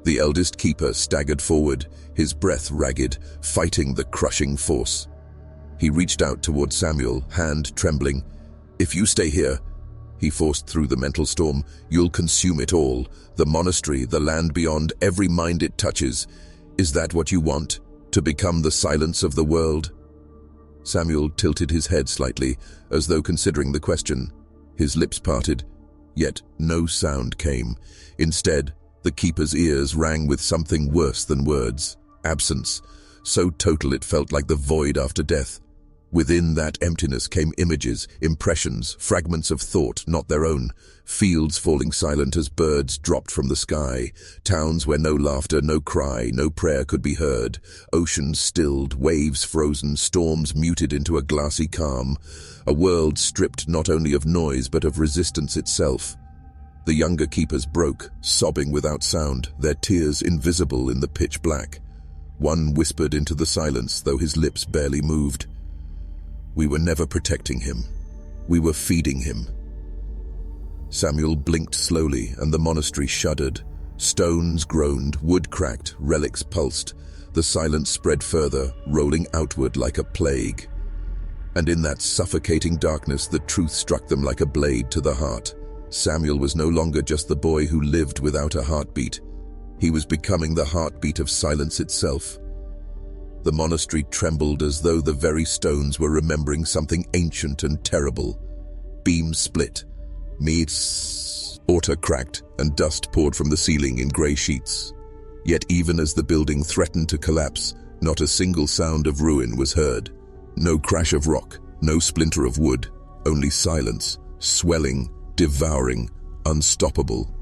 The eldest keeper staggered forward, his breath ragged, fighting the crushing force. He reached out toward Samuel, hand trembling. "If you stay here," he forced through the mental storm, "you'll consume it all. The monastery, the land beyond, every mind it touches. Is that what you want?" To become the silence of the world? Samuel tilted his head slightly, as though considering the question. His lips parted, yet no sound came. Instead, the keeper's ears rang with something worse than words. Absence, so total it felt like the void after death. Within that emptiness came images, impressions, fragments of thought not their own. Fields falling silent as birds dropped from the sky. Towns where no laughter, no cry, no prayer could be heard. Oceans stilled, waves frozen, storms muted into a glassy calm. A world stripped not only of noise but of resistance itself. The younger keepers broke, sobbing without sound, their tears invisible in the pitch black. One whispered into the silence, though his lips barely moved. We were never protecting him. We were feeding him. Samuel blinked slowly, and the monastery shuddered. Stones groaned, wood cracked, relics pulsed. The silence spread further, rolling outward like a plague. And in that suffocating darkness, the truth struck them like a blade to the heart. Samuel was no longer just the boy who lived without a heartbeat. He was becoming the heartbeat of silence itself. The monastery trembled as though the very stones were remembering something ancient and terrible. Beams split. Mortar cracked, and dust poured from the ceiling in grey sheets. Yet even as the building threatened to collapse, not a single sound of ruin was heard. No crash of rock, no splinter of wood, only silence, swelling, devouring, unstoppable.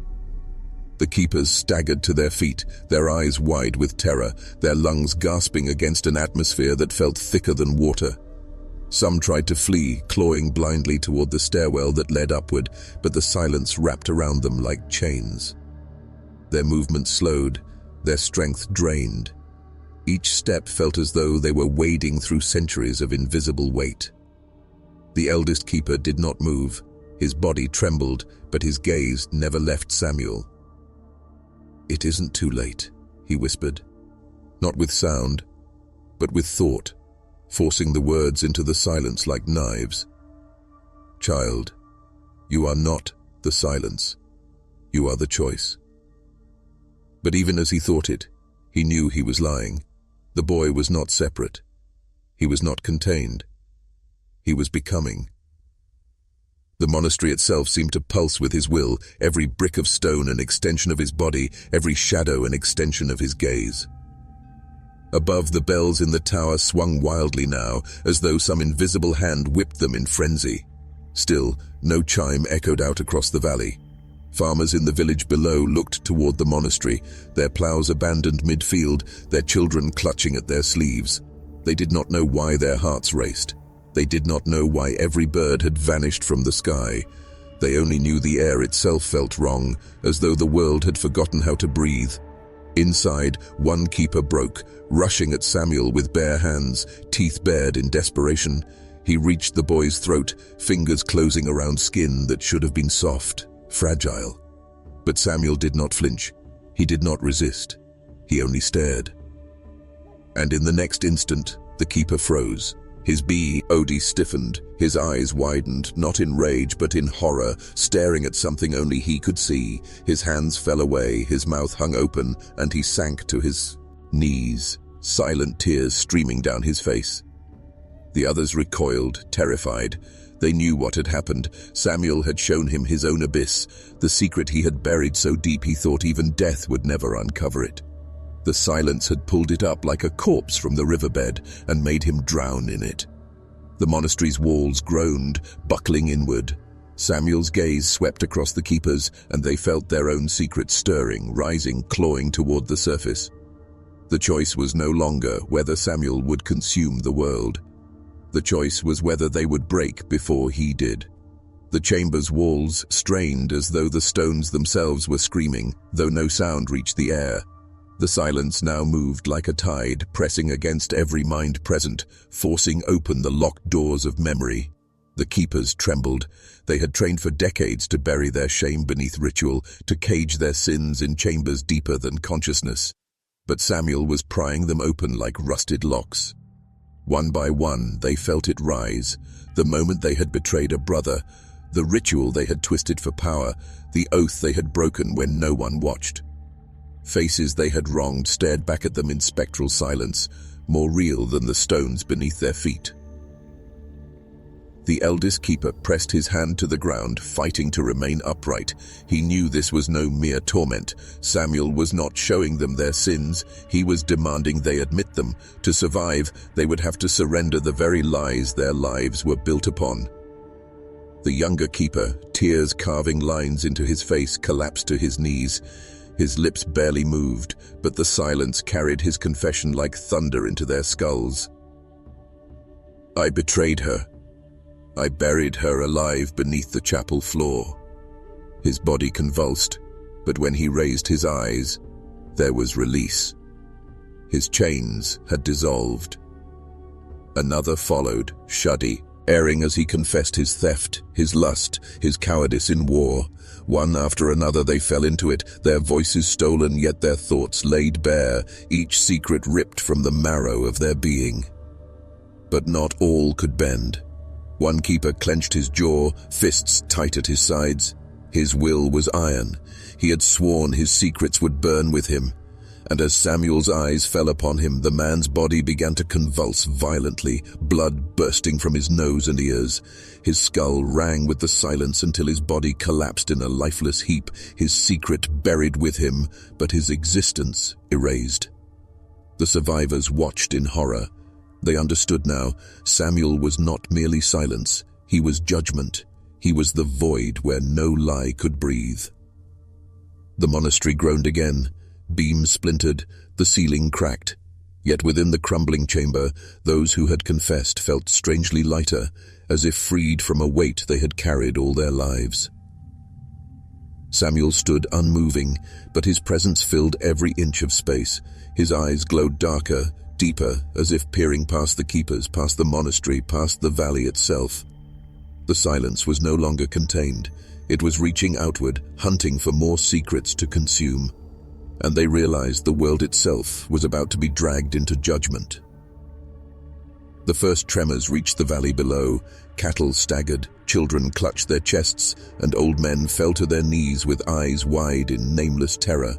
The keepers staggered to their feet, their eyes wide with terror, their lungs gasping against an atmosphere that felt thicker than water. Some tried to flee, clawing blindly toward the stairwell that led upward, but the silence wrapped around them like chains. Their movement slowed, their strength drained. Each step felt as though they were wading through centuries of invisible weight. The eldest keeper did not move. His body trembled, but his gaze never left Samuel. "It isn't too late," he whispered. Not with sound, but with thought, forcing the words into the silence like knives. "Child, you are not the silence. You are the choice." But even as he thought it, he knew he was lying. The boy was not separate. He was not contained. He was becoming. The monastery itself seemed to pulse with his will, every brick of stone an extension of his body, every shadow an extension of his gaze. Above, the bells in the tower swung wildly now, as though some invisible hand whipped them in frenzy. Still, no chime echoed out across the valley. Farmers in the village below looked toward the monastery, their plows abandoned mid-field, their children clutching at their sleeves. They did not know why their hearts raced. They did not know why every bird had vanished from the sky. They only knew the air itself felt wrong, as though the world had forgotten how to breathe. Inside, one keeper broke, rushing at Samuel with bare hands, teeth bared in desperation. He reached the boy's throat, fingers closing around skin that should have been soft, fragile. But Samuel did not flinch. He did not resist. He only stared. And in the next instant, the keeper froze. His body stiffened, his eyes widened, not in rage but in horror, staring at something only he could see. His hands fell away, his mouth hung open, and he sank to his knees, silent tears streaming down his face. The others recoiled, terrified. They knew what had happened. Samuel had shown him his own abyss, the secret he had buried so deep he thought even death would never uncover it. The silence had pulled it up like a corpse from the riverbed and made him drown in it. The monastery's walls groaned, buckling inward. Samuel's gaze swept across the keepers, and they felt their own secret stirring, rising, clawing toward the surface. The choice was no longer whether Samuel would consume the world. The choice was whether they would break before he did. The chamber's walls strained as though the stones themselves were screaming, though no sound reached the air. The silence now moved like a tide, pressing against every mind present, forcing open the locked doors of memory. The keepers trembled. They had trained for decades to bury their shame beneath ritual, to cage their sins in chambers deeper than consciousness. But Samuel was prying them open like rusted locks. One by one, they felt it rise. The moment they had betrayed a brother, the ritual they had twisted for power, the oath they had broken when no one watched. Faces they had wronged stared back at them in spectral silence. more real than the stones beneath their feet. The eldest keeper pressed his hand to the ground, fighting to remain upright. He knew this was no mere torment. Samuel was not showing them their sins. He was demanding they admit them. To survive, they would have to surrender the very lies their lives were built upon. The younger keeper, tears carving lines into his face, collapsed to his knees. His lips barely moved, but the silence carried his confession like thunder into their skulls. I betrayed her. I buried her alive beneath the chapel floor. His body convulsed, but when he raised his eyes, there was release. His chains had dissolved. Another followed, Shuddy, erring as he confessed his theft, his lust, his cowardice in war. One after another they fell into it, their voices stolen, yet their thoughts laid bare, each secret ripped from the marrow of their being. But not all could bend. One keeper clenched his jaw, fists tight at his sides. His will was iron. He had sworn his secrets would burn with him. And as Samuel's eyes fell upon him, the man's body began to convulse violently, blood bursting from his nose and ears. His skull rang with the silence until his body collapsed in a lifeless heap, his secret buried with him, but his existence erased. The survivors watched in horror. They understood now. Samuel was not merely silence. He was judgment. He was the void where no lie could breathe. The monastery groaned again. Beams splintered, the ceiling cracked. Yet within the crumbling chamber, those who had confessed felt strangely lighter, as if freed from a weight they had carried all their lives. Samuel stood unmoving, but his presence filled every inch of space. His eyes glowed darker, deeper, as if peering past the keepers, past the monastery, past the valley itself. The silence was no longer contained. It was reaching outward, hunting for more secrets to consume. And they realized the world itself was about to be dragged into judgment. The first tremors reached the valley below. Cattle staggered, children clutched their chests, and old men fell to their knees with eyes wide in nameless terror.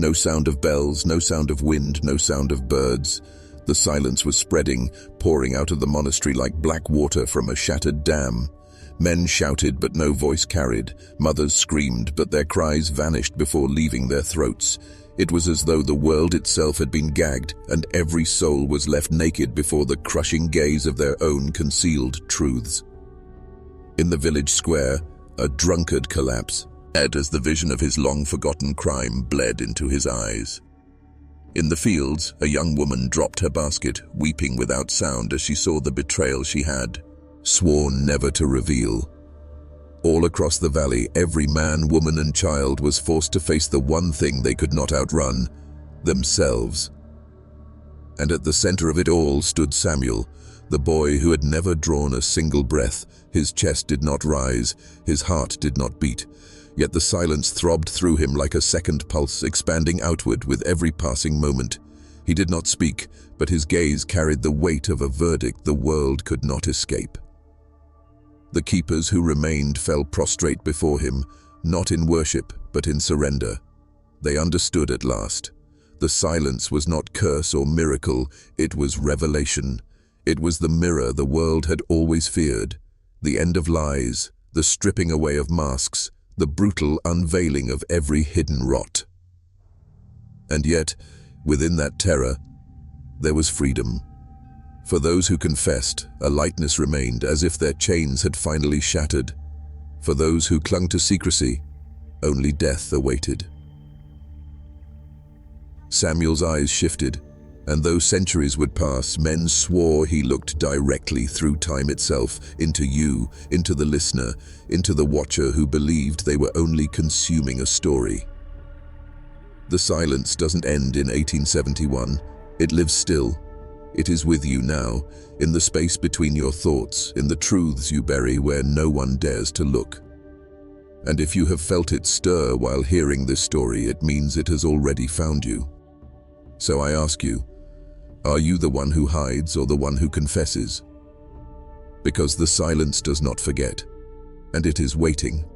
No sound of bells, no sound of wind, no sound of birds. The silence was spreading, pouring out of the monastery like black water from a shattered dam. Men shouted, but no voice carried. Mothers screamed, but their cries vanished before leaving their throats. It was as though the world itself had been gagged, and every soul was left naked before the crushing gaze of their own concealed truths. In the village square, a drunkard collapsed, as the vision of his long-forgotten crime bled into his eyes. In the fields, a young woman dropped her basket, weeping without sound as she saw the betrayal she had sworn never to reveal. All across the valley, every man, woman, and child was forced to face the one thing they could not outrun: themselves. And at the center of it all stood Samuel, the boy who had never drawn a single breath. His chest did not rise, his heart did not beat, yet the silence throbbed through him like a second pulse, expanding outward with every passing moment. He did not speak, but his gaze carried the weight of a verdict the world could not escape. The keepers who remained fell prostrate before him, not in worship, but in surrender. They understood at last. The silence was not curse or miracle, it was revelation. It was the mirror the world had always feared. The end of lies, the stripping away of masks, the brutal unveiling of every hidden rot. And yet, within that terror, there was freedom. For those who confessed, a lightness remained, as if their chains had finally shattered. For those who clung to secrecy, only death awaited. Samuel's eyes shifted, and though centuries would pass, men swore he looked directly through time itself, into you, into the listener, into the watcher who believed they were only consuming a story. The silence doesn't end in 1871. It lives still. It is with you now, in the space between your thoughts, in the truths you bury where no one dares to look. And if you have felt it stir while hearing this story, it means it has already found you. So I ask you, are you the one who hides or the one who confesses? Because the silence does not forget, and it is waiting.